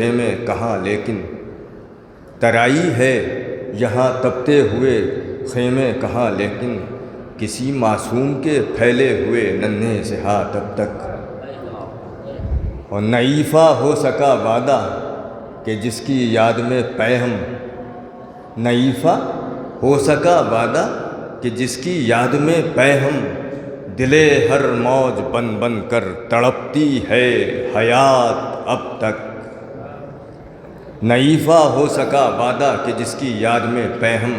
خیمے کہاں لیکن ترائی ہے یہاں تپتے ہوئے خیمے کہاں لیکن کسی معصوم کے پھیلے ہوئے ننھے سے ہاتھ اب تک، اور نعیفہ ہو سکا وعدہ کہ جس کی یاد میں پیہم، نعیفہ ہو سکا وعدہ کہ جس کی یاد میں پیہم، دلے ہر موج بن بن کر تڑپتی ہے حیات اب تک، نعیفہ ہو سکا وعدہ کہ جس کی یاد میں پیہم،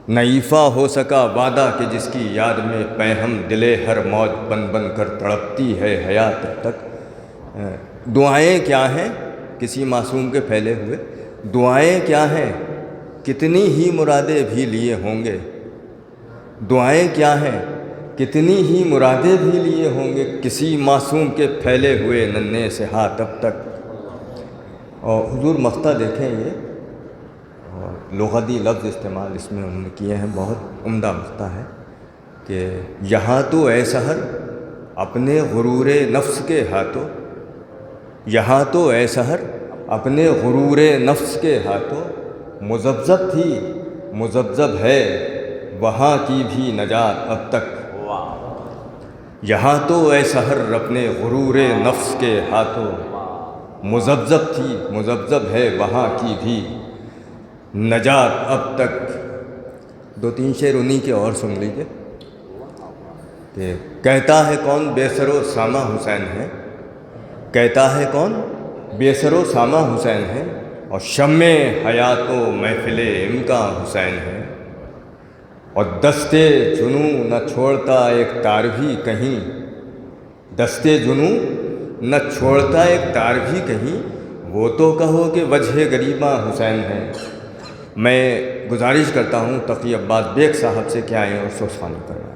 نعیفہ ہو سکا وعدہ کہ جس کی یاد میں پیہم، دلے ہر موج بن بن کر تڑپتی ہے حیات اب تک۔ دعائیں کیا ہیں کسی معصوم کے پھیلے ہوئے، دعائیں کیا ہیں کتنی ہی مرادیں بھی لیے ہوں گے، دعائیں کیا ہیں کتنی ہی مرادیں بھی لیے ہوں گے کسی معصوم کے پھیلے ہوئے ننھے سے ہاتھ اب تک۔ اور حضور مقطع دیکھیں، یہ لغوی لفظ استعمال اس میں انہوں نے کیے ہیں، بہت عمدہ مقطع ہے کہ یہاں تو اے سحر اپنے غرور نفس کے ہاتھوں، یہاں تو اے سحر اپنے غرور نفس کے ہاتھوں، مذبذب تھی مذبذب ہے وہاں کی بھی نجات اب تک، یہاں تو اے سحر اپنے غرور نفس کے ہاتھوں، مذبذب تھی مذبذب ہے وہاں کی بھی نجات اب تک۔ دو تین شعر انہی کے اور سن لیجیے کہ کہتا ہے کون بے سر و سامہ حسین ہے، کہتا ہے کون بے سر و سامہ حسین ہے، اور شمع حیات و محفل امکاں حسین ہے، اور دستے جنوں نہ چھوڑتا ایک تار بھی کہیں، دستے جنوں نہ چھوڑتا ایک تار بھی کہیں، وہ تو کہو کہ وجہ گریباں حسین ہے۔ میں گزارش کرتا ہوں تقی عباس بیگ صاحب سے کہ آئیں اور سوچخوانی کروائیں۔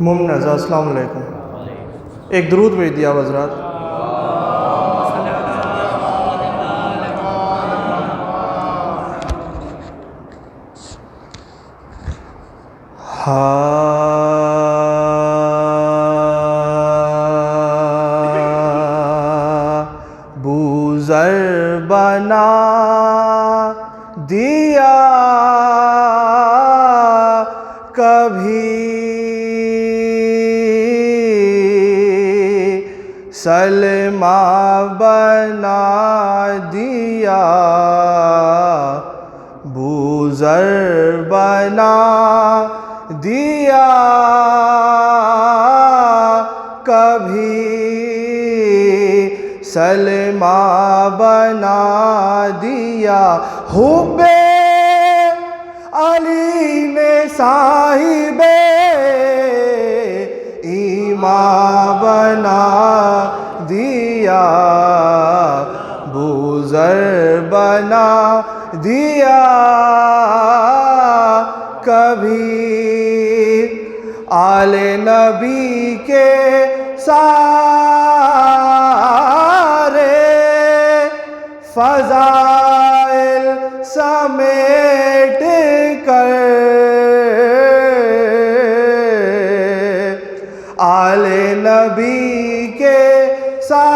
ممنظ السلام علیکم، ایک درود بھیج دیا حضرات۔ بوذر بنا دیا کبھی سلمیٰ بنا دیا، بوذر بنا دیا کبھی سلمیٰ بنا دیا، حب علی نے صاحب ایمان بنا دیا، بوذر بنا دیا کبھی آل نبی کے سارے فضائل سمیٹ کر، آل نبی کے سارے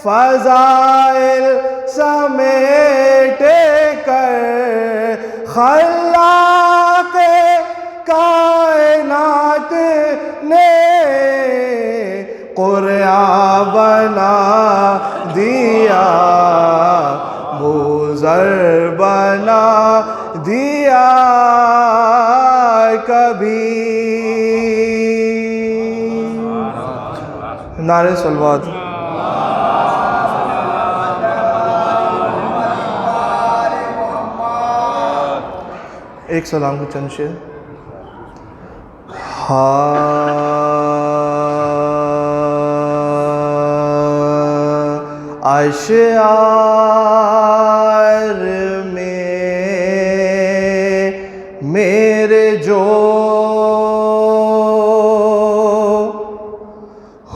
فضائل سمیٹ کر، خلاق کائنات نے قرآن بنا دیا، بوذر بنا دیا کبھی۔ نعرہ صلوات۔ ایک سلام کو چند شعر۔ اشعار میں میرے جو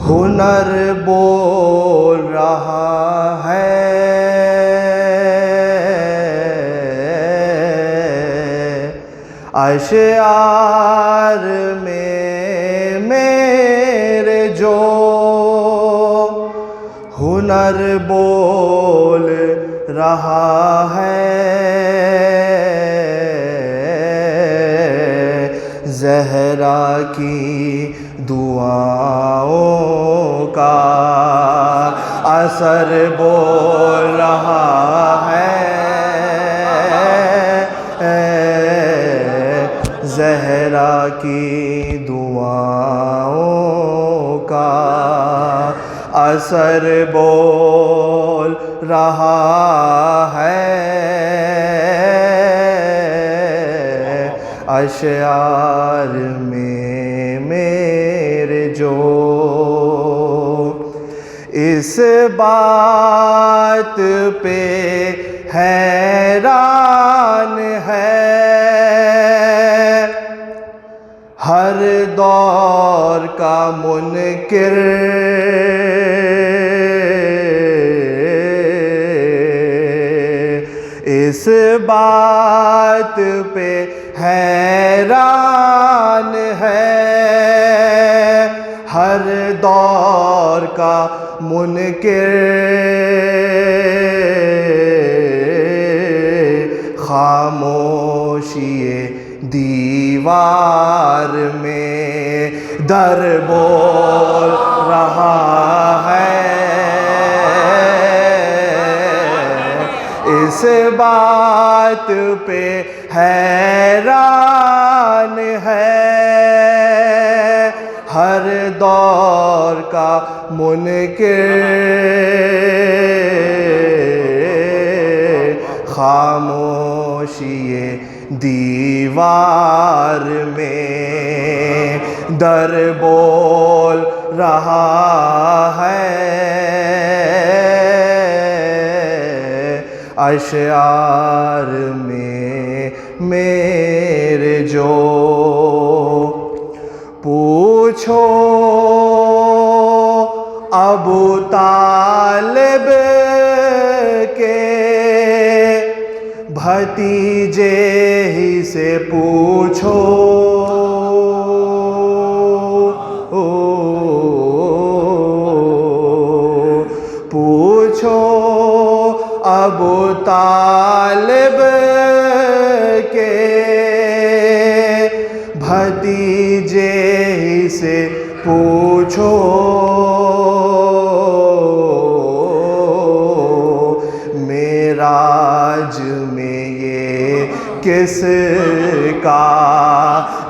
ہنر بول رہا ہے، اشعار میں میرے جو ہنر بول رہا ہے، زہرا کی دعاؤں کا اثر بول رہا ہے، زہرا کی دعاؤں کا اثر بول رہا ہے، اشعار میں میرے جو اس بات پہ حیران ہے، ہر دور کا منکر اس بات پہ حیران ہے، ہر دور کا منکر خاموشی دیوار میں در بول رہا ہے، اس بات پہ حیران ہے، ہر دور کا منکر خاموشی دیوار میں در بول رہا ہے، اشعار میں میرے جو پوچھو ابو طالب کے بھتیجے ہی سے پوچھو، پوچھو ابو طالب کے بھتیجے ہی سے پوچھو، معراج میں یہ کس کا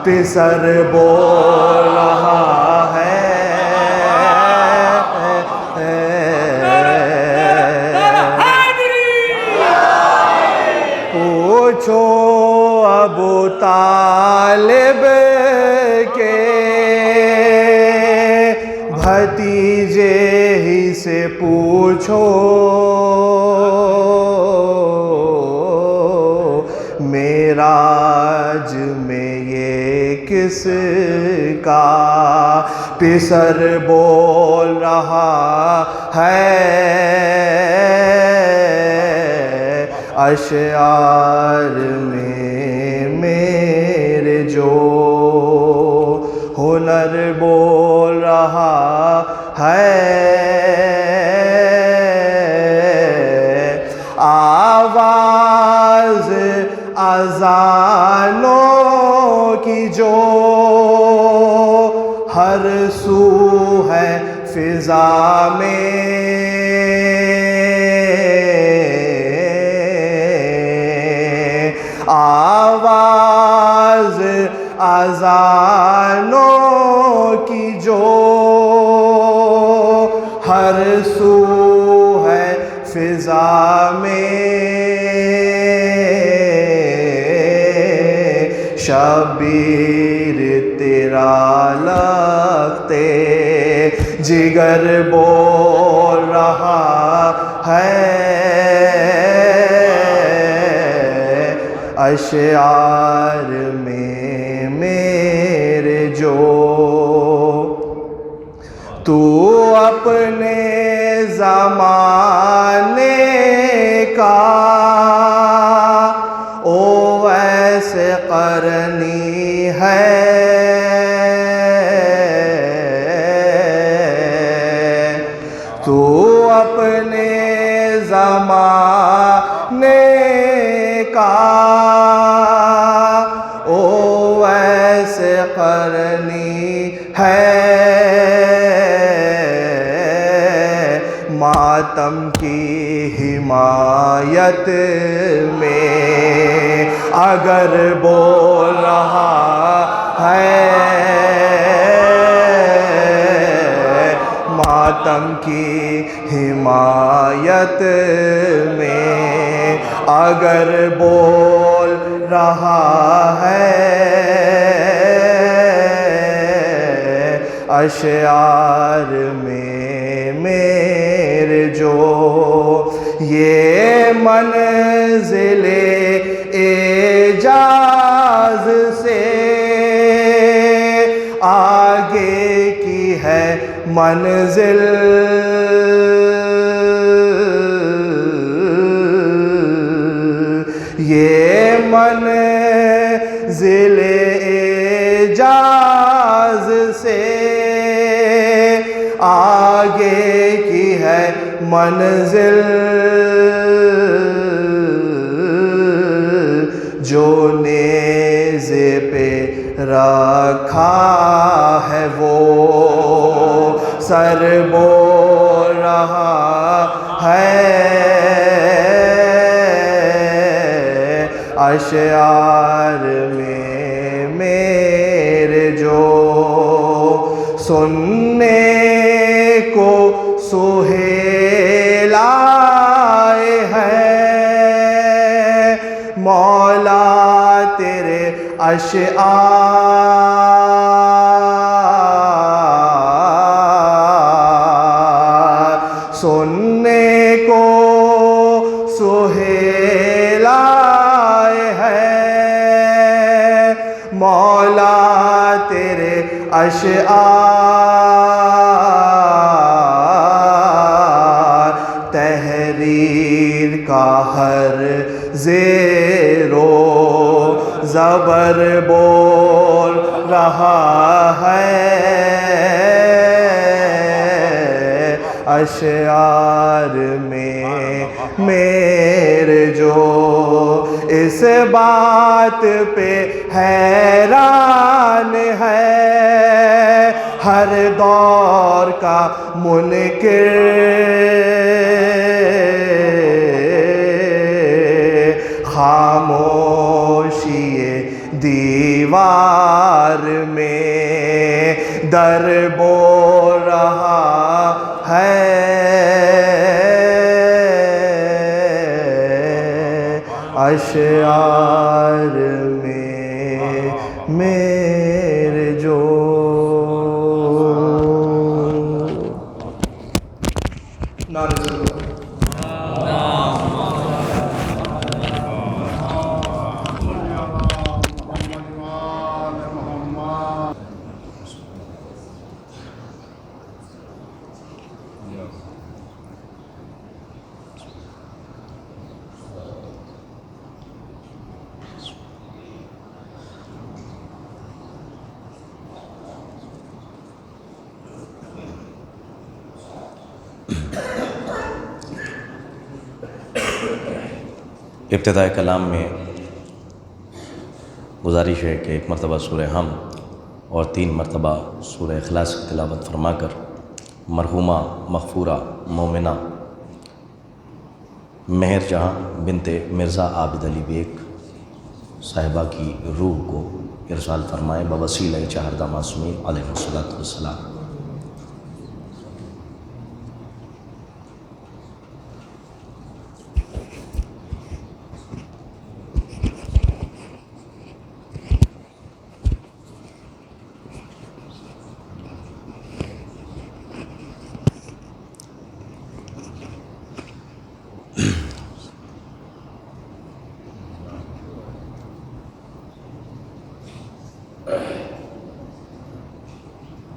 پسر بول رہا ہے، پوچھو ابو طالب کے بھتیجے ہی سے پوچھو، معراج میں یہ کس کا پسر بول رہا ہے، اشعار میں میرے جو ہنر بول رہا ہے، آواز اذانوں کی جو ہر سو ہے فضا میں، آواز اذانوں کی جو ہر سو ہے فضا میں، شبیر تیرا لگتے جگر بول رہا اشعار میں میرے جو تو اپنے زمانے کا اویس قرنی ہے، تو اپنے زمانے کا اویس قرنی ہے، ماتم کی حمایت میں اگر بول رہا ہے، ماتم کی حمایت میں اگر بول رہا ہے، اشعار میں میرے جو یہ منزل اعجاز سے آگے کی ہے منزل، یہ منزل اعجاز سے آگے کی ہے منزل، جو نیزے پہ رکھا ہے وہ سر بول رہا ہے، اشعار میں میرے جو سننے کو سہیل آئے ہیں، مولا تیرے اشعار سننے کو سہیل آئے ہیں، مولا تیرے اشعار تحریر کا ہر زیر و زبر بول رہا ہے، اشعار میں میرے جو اس بات پہ حیران ہے، ہر دور کا منکر خاموشی دیوار میں در بول رہا ہے، اشعار میں میرے جو ابتدائے کلام میں گزارش ہے کہ ایک مرتبہ سورہ حمد اور 3 مرتبہ سورہ اخلاص کی تلاوت فرما کر مرحومہ مغفورہ مومنہ مہر جہاں بنت مرزا عابد علی بیگ صاحبہ کی روح کو ارسال فرمائے بوسیلہ چہردہ معصومین علیہ الصلوۃ والسلام۔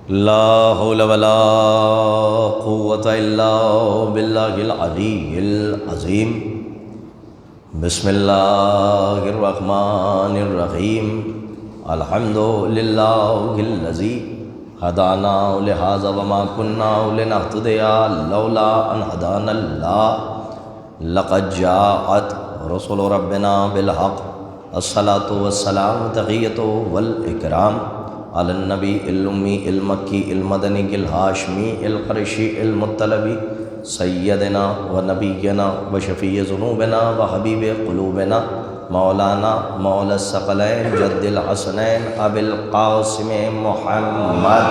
لا حول ولا قوة الا باللہ العلی العظیم بسم اللہ الرحمن الرحیم الحمد للہ الذی ہدانا لہذا وما كنا لنہتدی لولا ان ہدانا اللہ لقد جاءت رسول ربنا بالحق الصلاة والسلام تحیۃ والاکرام علی النبی الامی المکی المدنی الہاشمی القرشی المطلبی سیدنا و نبینا و شفیع ذنوبنا و حبیب قلوبنا مولانا مولا الثقلین جد الحسنین ابی القاسم محمد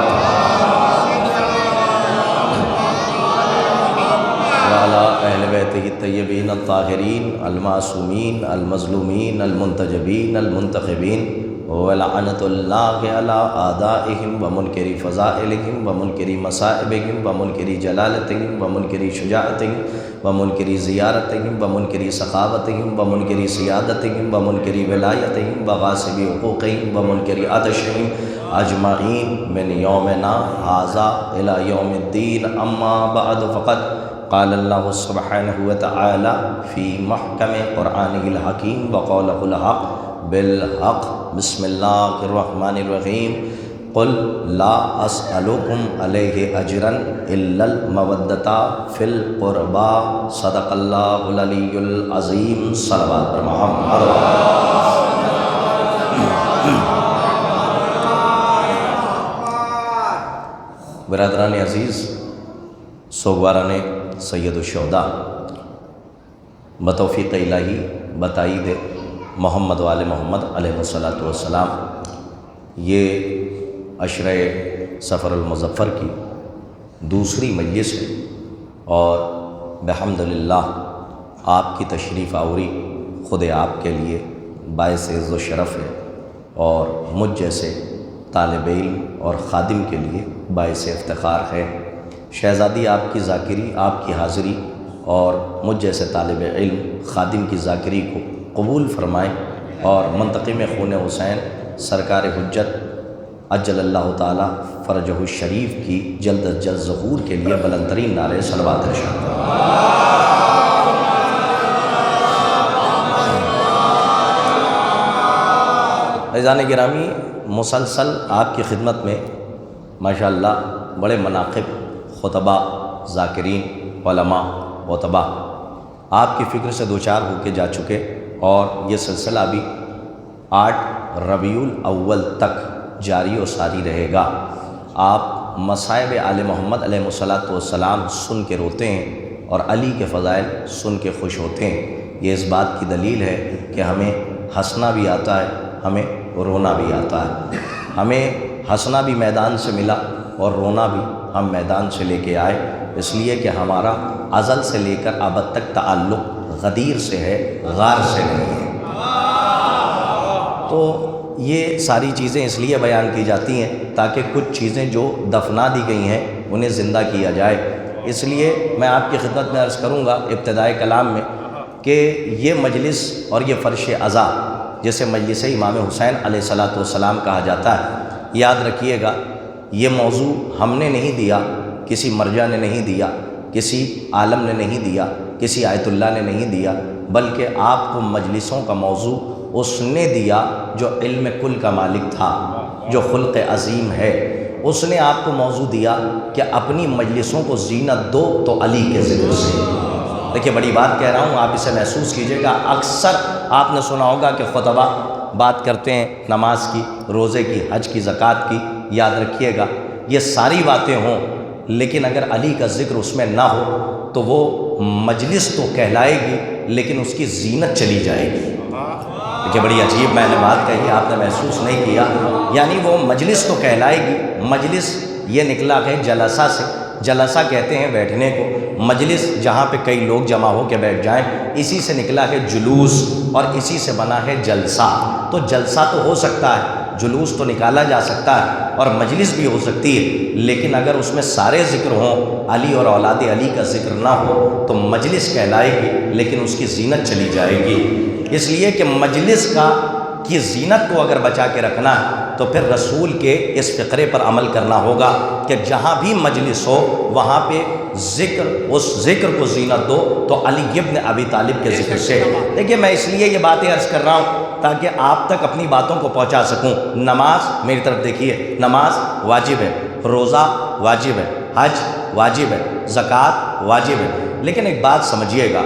وعلی اہل بیتہ الطیبین الطاہرین المعصومین المظلومین المنتجبین المنتخبین ولعنت اللہ علی اعدائہم ومنکری فضائلہم ومنکری مصائبہم ومنکری جلالتہم ومنکری شجاعتہم ومنکری زیارتہم ومنکری سخاوتہم ومنکری سیادتہم ومنکری ولایتہم وغاصبی حقوقہم ومنکری عطشہم اجمعین من یومنا ھذا الی یوم الدین اما بعد فقد قال اللہ سبحانہ وتعالی فی محکم قرآنہ الحکیم وقولہ الحق بالحق بسم اللہ الرحمن الرحیم قل لا اسألکم علیہ اجرا الا المودۃ فی القربى صدق اللہ العلی العظیم صلوات بر محمد برادران عزیز، سوگواران سید الشہداء، بتوفیق الہی بتائید محمد و آل محمد علیہ السلام، یہ عشرہ سفر المظفر کی دوسری مجلس ہے اور بحمدللہ آپ کی تشریف آوری خود آپ کے لیے باعث عز و شرف ہے اور مجھ جیسے طالب علم اور خادم کے لیے باعث افتخار ہے۔ شہزادی آپ کی ذاکری، آپ کی حاضری اور مجھ جیسے طالب علم خادم کی ذاکری کو قبول فرمائیں اور منتقم خون حسین سرکار حجت عجل اللہ تعالی فرجہ الشریف کی جلد از جلد ظہور کے لیے بلند ترین نعرے صلوات ارشاد فرمائیں۔ عزیزان گرامی، مسلسل آپ کی خدمت میں ماشاءاللہ بڑے مناقب خطبہ، ذاکرین، علماء، خطبہ آپ کی فکر سے دوچار ہو کے جا چکے اور یہ سلسلہ بھی 8 ربیع الاول تک جاری و ساری رہے گا۔ آپ مصائب آل محمد علیہ السلام سن کے روتے ہیں اور علی کے فضائل سن کے خوش ہوتے ہیں۔ یہ اس بات کی دلیل ہے کہ ہمیں ہنسنا بھی آتا ہے، ہمیں رونا بھی آتا ہے۔ ہمیں ہنسنا بھی میدان سے ملا اور رونا بھی ہم میدان سے لے کے آئے، اس لیے کہ ہمارا ازل سے لے کر ابد تک تعلق غدیر سے ہے، غار سے نہیں ہے۔ تو یہ ساری چیزیں اس لیے بیان کی جاتی ہیں تاکہ کچھ چیزیں جو دفنا دی گئی ہیں انہیں زندہ کیا جائے۔ اس لیے میں آپ کی خدمت میں عرض کروں گا ابتدائے کلام میں کہ یہ مجلس اور یہ فرش عزا جسے مجلس امام حسین علیہ السلام کہا جاتا ہے، یاد رکھیے گا یہ موضوع ہم نے نہیں دیا، کسی مرجع نے نہیں دیا، کسی عالم نے نہیں دیا، کسی آیت اللہ نے نہیں دیا، بلکہ آپ کو مجلسوں کا موضوع اس نے دیا جو علم کل کا مالک تھا، جو خلق عظیم ہے۔ اس نے آپ کو موضوع دیا کہ اپنی مجلسوں کو زینت دو تو علی کے ذکر سے۔ دیکھیے بڑی بات کہہ رہا ہوں، آپ اسے محسوس کیجئے گا۔ اکثر آپ نے سنا ہوگا کہ خطبہ بات کرتے ہیں نماز کی، روزے کی، حج کی، زکوٰۃ کی۔ یاد رکھیے گا یہ ساری باتیں ہوں لیکن اگر علی کا ذکر اس میں نہ ہو تو وہ مجلس تو کہلائے گی لیکن اس کی زینت چلی جائے گی۔ کہ بڑی عجیب میں نے بات کہی، آپ نے محسوس نہیں کیا، یعنی وہ مجلس تو کہلائے گی۔ مجلس یہ نکلا ہے جلسہ سے، جلسہ کہتے ہیں بیٹھنے کو، مجلس جہاں پہ کئی لوگ جمع ہو کے بیٹھ جائیں، اسی سے نکلا ہے جلوس اور اسی سے بنا ہے جلسہ۔ تو جلسہ تو ہو سکتا ہے، جلوس تو نکالا جا سکتا ہے اور مجلس بھی ہو سکتی ہے، لیکن اگر اس میں سارے ذکر ہوں، علی اور اولاد علی کا ذکر نہ ہو تو مجلس کہلائے گی لیکن اس کی زینت چلی جائے گی۔ اس لیے کہ مجلس کا کی زینت کو اگر بچا کے رکھنا ہے تو پھر رسول کے اس فقرے پر عمل کرنا ہوگا کہ جہاں بھی مجلس ہو وہاں پہ ذکر، اس ذکر کو زینت دو تو علی ابن ابی طالب کے ذکر سے۔ دیکھیے میں اس لیے یہ باتیں عرض کر رہا ہوں تاکہ آپ تک اپنی باتوں کو پہنچا سکوں۔ نماز، میری طرف دیکھیے، نماز واجب ہے، روزہ واجب ہے، حج واجب ہے، زکوٰۃ واجب ہے، لیکن ایک بات سمجھیے گا،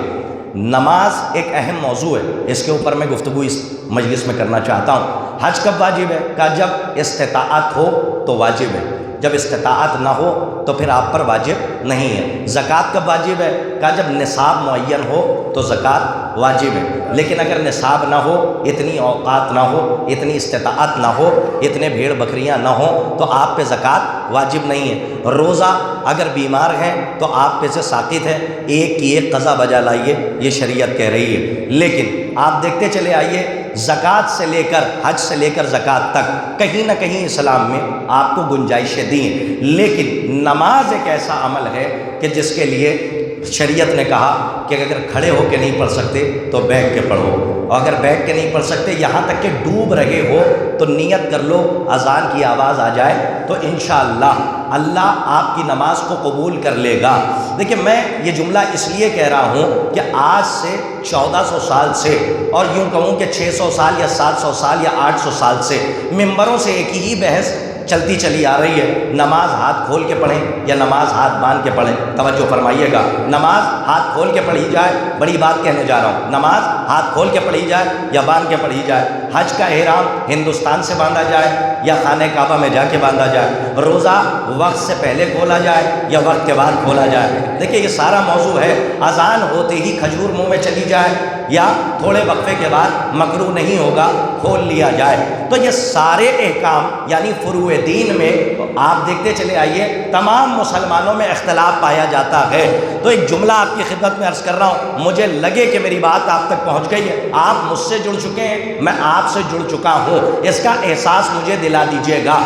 نماز ایک اہم موضوع ہے، اس کے اوپر میں گفتگو اس مجلس میں کرنا چاہتا ہوں۔ حج کب واجب ہے؟ کہ جب استطاعت ہو تو واجب ہے، جب استطاعت نہ ہو تو پھر آپ پر واجب نہیں ہے۔ زکوٰۃ کب واجب ہے؟ کہ جب نصاب معین ہو تو زکوٰۃ واجب ہے، لیکن اگر نصاب نہ ہو، اتنی اوقات نہ ہو، اتنی استطاعت نہ ہو، اتنے بھیڑ بکریاں نہ ہوں تو آپ پہ زکوٰۃ واجب نہیں ہے۔ روزہ اگر بیمار ہیں تو آپ پہ سے ساقط ہے، ایک کی ایک قضا بجا لائیے، یہ شریعت کہہ رہی ہے۔ لیکن آپ دیکھتے چلے آئیے، زکوٰۃ سے لے کر حج سے لے کر زکوٰۃ تک کہیں نہ کہیں اسلام میں آپ کو گنجائشیں دی ہیں، لیکن نماز ایک ایسا عمل ہے کہ جس کے لیے شریعت نے کہا کہ اگر کھڑے ہو کے نہیں پڑھ سکتے تو بیٹھ کے پڑھو، اور اگر بیٹھ کے نہیں پڑھ سکتے، یہاں تک کہ ڈوب رہے ہو تو نیت کر لو، اذان کی آواز آ جائے تو انشاءاللہ اللہ آپ کی نماز کو قبول کر لے گا۔ دیکھیں میں یہ جملہ اس لیے کہہ رہا ہوں کہ آج سے 1400 سال سے، اور یوں کہوں کہ 600 سال یا 700 سال یا 800 سال سے ممبروں سے ایک ہی بحث چلتی چلی آ رہی ہے، نماز ہاتھ کھول کے پڑھیں یا نماز ہاتھ باندھ کے پڑھیں۔ توجہ فرمائیے گا، نماز ہاتھ کھول کے پڑھی جائے، بڑی بات کہنے جا رہا ہوں، نماز ہاتھ کھول کے پڑھی جائے یا باندھ کے پڑھی جائے، حج کا احرام ہندوستان سے باندھا جائے یا خانہ کعبہ میں جا کے باندھا جائے، روزہ وقت سے پہلے کھولا جائے یا وقت کے بعد کھولا جائے۔ دیکھیے یہ سارا موضوع ہے، اذان ہوتے ہی کھجور منہ میں چلی جائے یا تھوڑے وقفے کے بعد مکروہ نہیں ہوگا کھول لیا جائے۔ تو یہ سارے احکام یعنی فروع دین میں آپ دیکھتے چلے آئیے تمام مسلمانوں میں اختلاف پایا جاتا ہے۔ تو ایک جملہ آپ کی خدمت میں عرض کر رہا ہوں، مجھے لگے کہ میری بات آپ تک پہنچ گئی ہے، آپ مجھ سے جڑ چکے ہیں، میں آپ سے جڑ چکا ہوں، اس کا احساس مجھے دلا دیجیے گا۔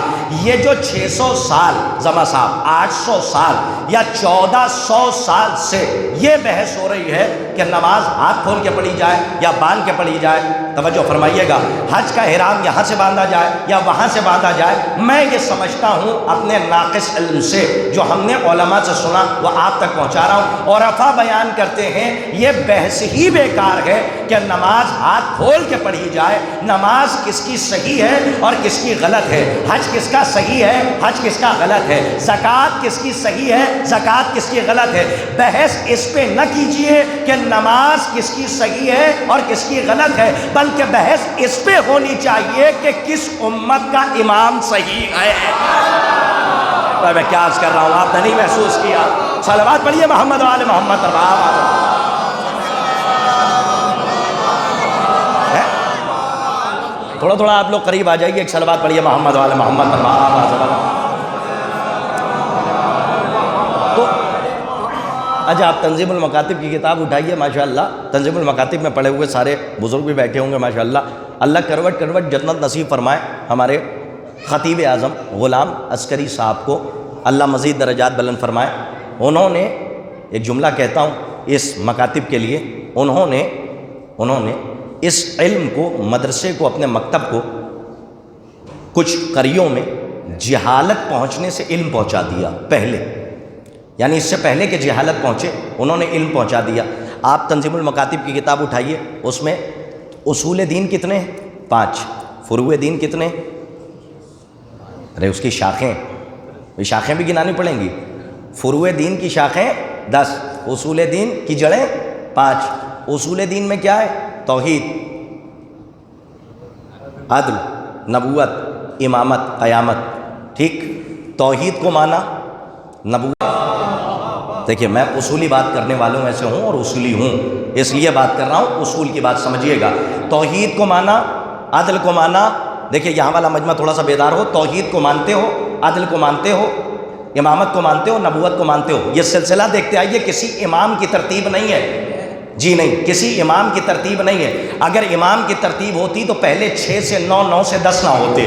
یہ جو 600 سال زما صاحب 800 سال یا 1400 سال سے یہ بحث ہو رہی ہے کہ نماز ہاتھ کھول کے پڑھی جائے یا باندھ کے پڑھی جائے، توجہ فرمائیے گا، حج کا احرام یہاں سے باندھا جائے یا وہاں سے باندھا جائے، میں یہ سمجھتا ہوں اپنے ناقص علم سے جو ہم نے علماء سے سنا وہ آپ تک پہنچا رہا ہوں، اور عرفہ بیان کرتے ہیں یہ بحث ہی بیکار ہے کہ نماز ہاتھ کھول کے پڑھی جائے۔ نماز کس کی صحیح ہے اور کس کی غلط ہے، حج کس کا صحیح ہے، حج کس کا غلط ہے، زکوٰۃ کس کی صحیح ہے، زکوٰۃ کس کی غلط ہے۔ بحث اس پہ نہ کیجئے کہ نماز کس کی صحیح ہے اور کس کی غلط ہے، بلکہ بحث اس پہ ہونی چاہیے کہ کس امت کا امام صحیح ہے۔ میں کیا عرض کر رہا ہوں، آپ نے نہیں محسوس کیا؟ صلوات پڑھیے محمد وآل محمد۔ تھوڑا تھوڑا آپ لوگ قریب آ جائیے، ایک صلوات پڑھیے محمد وآل محمد۔ تو اچھا آپ تنظیم المکاتب کی کتاب اٹھائیے، ماشاءاللہ تنظیم المکاتب میں پڑھے ہوئے سارے بزرگ بھی بیٹھے ہوں گے ماشاءاللہ، اللہ کروٹ کروٹ جنت نصیب فرمائے ہمارے خطیب اعظم غلام عسکری صاحب کو، اللہ مزید درجات بلند فرمائے۔ انہوں نے ایک جملہ کہتا ہوں اس مکاتب کے لیے، انہوں نے اس علم کو، مدرسے کو، اپنے مکتب کو کچھ قریوں میں جہالت پہنچنے سے علم پہنچا دیا پہلے، یعنی اس سے پہلے کہ جہالت پہنچے انہوں نے علم پہنچا دیا۔ آپ تنظیم المکاتب کی کتاب اٹھائیے، اس میں اصول دین کتنے ہیں؟ 5۔ فروع دین کتنے؟ ارے اس کی شاخیں، شاخیں بھی گنانی پڑیں گی۔ فروع دین کی شاخیں 10، اصول دین کی جڑیں 5۔ اصول دین میں کیا ہے؟ توحید، عدل، نبوت، امامت، قیامت، ٹھیک؟ توحید کو مانا، نبوت۔ دیکھیے میں اصولی بات کرنے والوں میں سے ہوں اور اصولی ہوں، اس لیے بات کر رہا ہوں، اصول کی بات سمجھیے گا۔ توحید کو مانا، عدل کو مانا، دیکھیے یہاں والا مجمع تھوڑا سا بیدار ہو، توحید کو مانتے ہو، عدل کو مانتے ہو، امامت کو مانتے ہو، نبوت کو مانتے ہو۔ یہ سلسلہ دیکھتے آئیے، کسی امام کی ترتیب نہیں ہے، جی نہیں، کسی امام کی ترتیب نہیں ہے۔ اگر امام کی ترتیب ہوتی تو پہلے 6 سے 9، 9 سے 10 نہ ہوتے۔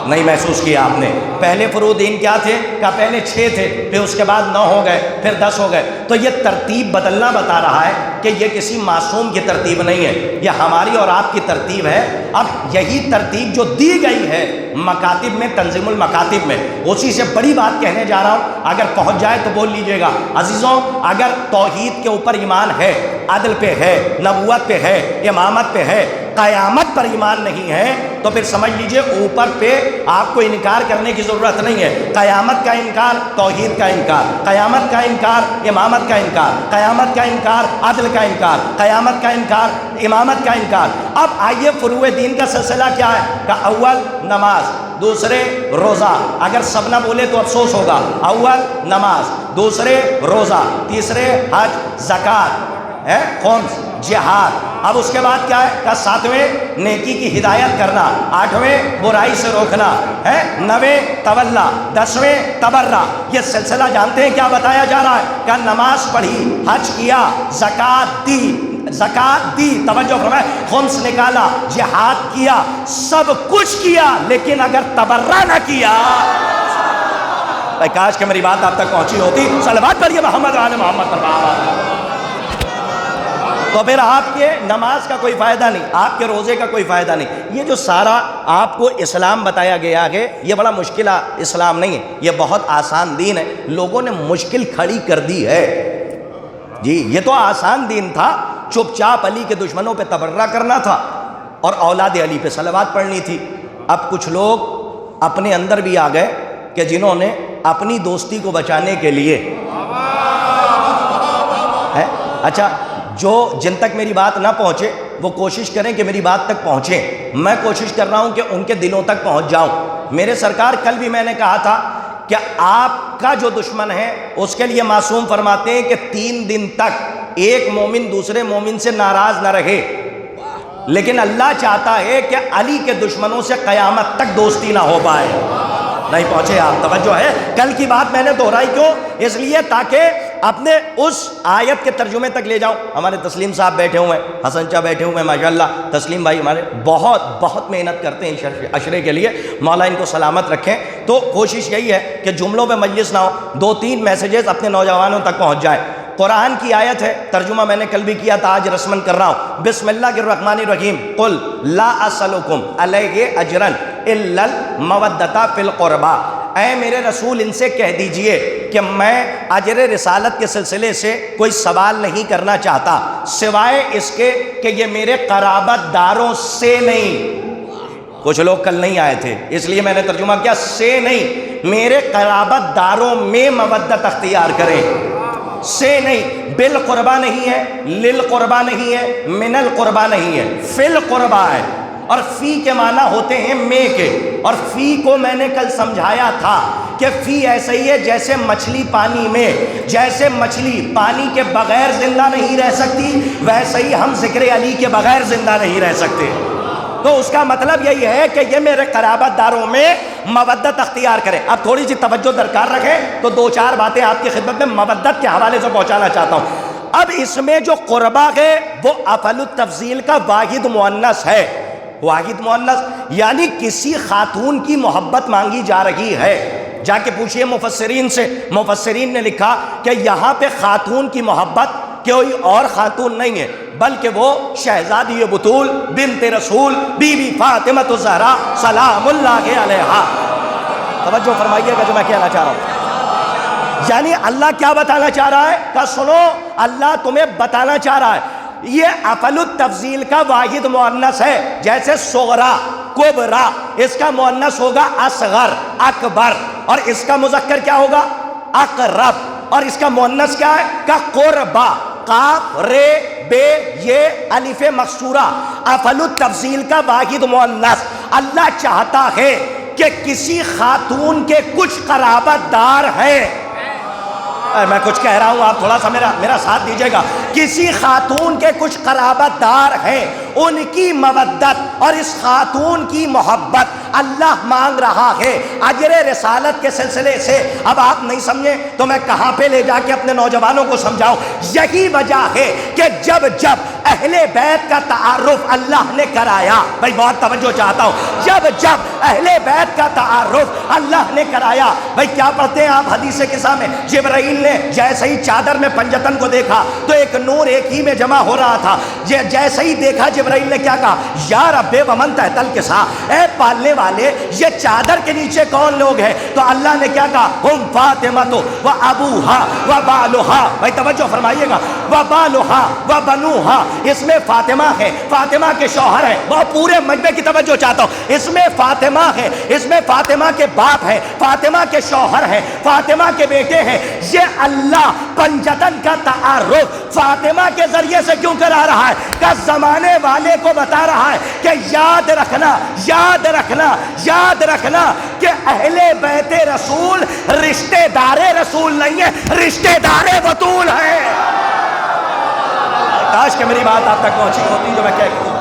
نہیں محسوس کیا آپ نے؟ پہلے فروع دین کیا تھے؟ کہ پہلے 6 تھے، پھر اس کے بعد 9 ہو گئے، پھر 10 ہو گئے۔ تو یہ ترتیب بدلنا بتا رہا ہے کہ یہ کسی معصوم کی ترتیب نہیں ہے، یہ ہماری اور آپ کی ترتیب ہے۔ اب یہی ترتیب جو دی گئی ہے مکاتب میں، تنظیم المکاتب میں، اسی سے بڑی بات کہنے جا رہا ہوں، اگر پہنچ جائے تو بول لیجئے گا۔ عزیزوں، اگر توحید کے اوپر ایمان ہے، عدل پہ ہے، نبوت پہ ہے، امامت پہ ہے، قیامت پر ایمان نہیں ہے، تو پھر سمجھ لیجئے اوپر پہ آپ کو انکار کرنے کی ضرورت نہیں ہے۔ قیامت کا انکار، توحید کا انکار، قیامت کا انکار، امامت کا انکار، قیامت کا انکار، عدل کا انکار، قیامت کا انکار، امامت کا انکار۔ اب آئیے فروع دین کا سلسلہ کیا ہے؟ کہ اول نماز، دوسرے روزہ، اگر سب نہ بولے تو افسوس ہوگا۔ اول نماز، دوسرے روزہ، تیسرے حج، زکوٰۃ، خمس، جہاد۔ اب اس کے بعد کیا ہے؟ کہ ساتویں نیکی کی ہدایت کرنا، آٹھویں برائی سے روکنا، نویں تولا، دسویں تبرہ۔ یہ سلسلہ جانتے ہیں کیا بتایا جا رہا ہے؟ کہ نماز پڑھی، حج کیا، زکوٰۃ دی، توجہ فرمائے، خمس نکالا، جہاد کیا، سب کچھ کیا، لیکن اگر تبرہ نہ کیا، کاش کہ میری بات آپ تک پہنچی ہوتی۔ صلوات پڑھیے محمد آل محمد پر۔ تو پھر آپ کے نماز کا کوئی فائدہ نہیں، آپ کے روزے کا کوئی فائدہ نہیں۔ یہ جو سارا آپ کو اسلام بتایا گیا ہے، یہ بڑا مشکل اسلام نہیں ہے، یہ بہت آسان دین ہے، لوگوں نے مشکل کھڑی کر دی ہے۔ جی یہ تو آسان دین تھا، چپ چاپ علی کے دشمنوں پہ تبرہ کرنا تھا اور اولاد علی پہ صلوات پڑھنی تھی۔ اب کچھ لوگ اپنے اندر بھی آ گئے کہ جنہوں نے اپنی دوستی کو بچانے کے لیے اچھا جن تک میری بات نہ پہنچے وہ کوشش کریں کہ میری بات تک پہنچے، میں کوشش کر رہا ہوں کہ ان کے دلوں تک پہنچ جاؤں۔ میرے سرکار کل بھی میں نے کہا تھا کہ آپ کا جو دشمن ہے اس کے لیے معصوم فرماتے ہیں کہ 3 دن تک ایک مومن دوسرے مومن سے ناراض نہ رہے، لیکن اللہ چاہتا ہے کہ علی کے دشمنوں سے قیامت تک دوستی نہ ہو پائے۔ نہیں پہنچے آپ، توجہ ہے۔ کل کی بات میں نے دہرائی کیوں؟ اس لیے تاکہ اپنے اس آیت کے ترجمے تک لے جاؤں۔ ہمارے تسلیم صاحب بیٹھے ہوئے ہیں، حسن چا بیٹھے ہوئے ہیں، ماشاءاللہ تسلیم بھائی ہمارے بہت محنت کرتے ہیں اشرے کے لیے، مولا ان کو سلامت رکھیں۔ تو کوشش یہی ہے کہ جملوں میں مجلس نہ ہو، 2-3 میسیجز اپنے نوجوانوں تک پہنچ جائیں۔ قرآن کی آیت ہے، ترجمہ میں نے کل بھی کیا تھا، آج رسمن کر رہا ہوں۔ بسم اللہ الرحمن الرحیم، قل لا اسألکم علیہ اجرا الا المودۃ فی القربى۔ اے میرے رسول ان سے کہہ دیجئے کہ میں اجر رسالت کے سلسلے سے کوئی سوال نہیں کرنا چاہتا سوائے اس کے کہ یہ میرے قرابت داروں سے نہیں۔ کچھ لوگ کل نہیں آئے تھے اس لیے میں نے ترجمہ کیا، سے نہیں، میرے قرابت داروں میں مودت اختیار کریں، سے نہیں، بالقربہ نہیں ہے، للقربہ نہیں ہے، من القربہ نہیں ہے، فی القربہ ہے۔ اور فی کے معنی ہوتے ہیں میں کے، اور فی کو میں نے کل سمجھایا تھا کہ فی ایسے ہی ہے جیسے مچھلی پانی میں، جیسے مچھلی پانی کے بغیر زندہ نہیں رہ سکتی، ویسے ہی ہم ذکر علی کے بغیر زندہ نہیں رہ سکتے۔ تو اس کا مطلب یہی ہے کہ یہ میرے قرابت داروں میں مودت اختیار کریں۔ اب تھوڑی سی توجہ درکار رکھیں تو 2-4 باتیں آپ کی خدمت میں مودت کے حوالے سے پہنچانا چاہتا ہوں۔ اب اس میں جو قربہ ہے وہ افعل التفضیل کا واحد مؤنث ہے، واحد مؤنث یعنی کسی خاتون کی محبت مانگی جا رہی ہے۔ جا کے پوچھئے مفسرین سے، مفسرین نے لکھا کہ یہاں پہ خاتون کی محبت کوئی اور خاتون نہیں ہے بلکہ وہ شہزادی بطول بنت رسول بی بی فاطمہ الزہرا سلام اللہ علیہا۔ توجہ فرمائیے گا جو میں کہنا چاہ رہا ہوں، یعنی اللہ کیا بتانا چاہ رہا ہے کہ سنو، اللہ تمہیں بتانا چاہ رہا ہے یہ افعل التفضیل کا واحد مؤنث ہے، جیسے صغرا، کبرا، اس کا مؤنث ہوگا اصغر، اکبر، اور اس کا مذکر کیا ہوگا اقرب، اور اس کا مؤنث کیا ہے کا قربا، قاف رے بے یہ الف مقصورہ، افعل التفضیل کا واحد مؤنث۔ اللہ چاہتا ہے کہ کسی خاتون کے کچھ قرابت دار ہیں، میں کچھ کہہ رہا ہوں آپ تھوڑا سا میرا ساتھ دیجیے گا، کسی خاتون کے کچھ قرابت دار ہیں، ان کی مودت اور اس خاتون کی محبت اللہ مانگ رہا ہے اجر رسالت کے سلسلے سے۔ اب آپ نہیں سمجھیں تو میں کہاں پہ لے جا کے اپنے نوجوانوں کو سمجھاؤں۔ یہی وجہ ہے کہ جب اہل بیت کا تعارف اللہ نے کرایا. بھائی بہت توجہ چاہتا ہوں. جب اہل بیت کا تعارف اللہ نے کرایا. بھائی کیا پڑھتے ہیں آپ حدیث قصہ میں؟ جبرائیل نے جیسے ہی چادر میں پنجتن کو دیکھا تو ایک نور ایک ہی میں جمع ہو رہا تھا. جیسے ہی دیکھا جبرائیل نے کیا کہا؟ یا رب ومن تحت الکسا، اے پالنے والے یہ چادر کے نیچے کون لوگ ہیں؟ تو اللہ نے کیا کہا؟ ہم فاطمہ تو و ابوہا و بالوہا. بھائی توجہ فرمائیے گا. و بالوہا و بنوہا، اس میں فاطمہ ہے، فاطمہ کے شوہر ہیں. وہ پورے مجمع کی توجہ چاہتا ہوں. اس میں فاطمہ ہے، اس میں فاطمہ کے باپ ہیں، فاطمہ کے شوہر ہیں، فاطمہ کے بیٹے ہیں. یہ اللہ پنجتن کا تعارف فاطمہ کے ذریعے سے کیوں کرا رہا ہے؟ کہ زمانے والے کو بتا رہا ہے کہ یاد رکھنا، یاد رکھنا، یاد رکھنا کہ اہل بیت رسول رشتہ دار رسول نہیں ہے، رشتہ دار بطول ہے. کاش کہ میری بات آپ تک پہنچی ہوتی جو میں کہہ دوں.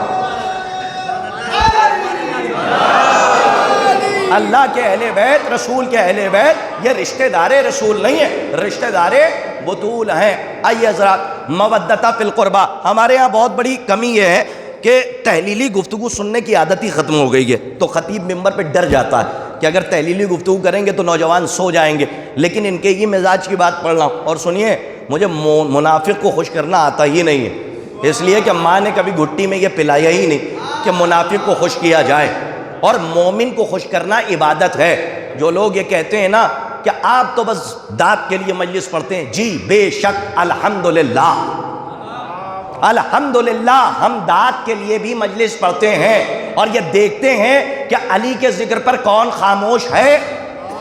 اللہ کے اہل بیت، رسول کے اہل بیت یہ رشتہ دار رسول نہیں ہے، رشتہ دار بطول ہیں. آئیے حضرات، مودۃ فی القربہ. ہمارے ہاں بہت بڑی کمی یہ ہے کہ تحلیلی گفتگو سننے کی عادت ہی ختم ہو گئی ہے. تو خطیب ممبر پہ ڈر جاتا ہے کہ اگر تحلیلی گفتگو کریں گے تو نوجوان سو جائیں گے. لیکن ان کے ہی مزاج کی بات پڑھ رہا ہوں. اور سنیے، مجھے منافق کو خوش کرنا آتا ہی نہیں ہے، اس لیے کہ ماں نے کبھی گھٹی میں یہ پلایا ہی نہیں کہ منافق کو خوش کیا جائے. اور مومن کو خوش کرنا عبادت ہے. جو لوگ یہ کہتے ہیں نا کہ آپ تو بس داد کے لیے مجلس پڑھتے ہیں، جی بے شک، الحمدللہ الحمدللہ ہم داد کے لیے بھی مجلس پڑھتے ہیں اور یہ دیکھتے ہیں کہ علی کے ذکر پر کون خاموش ہے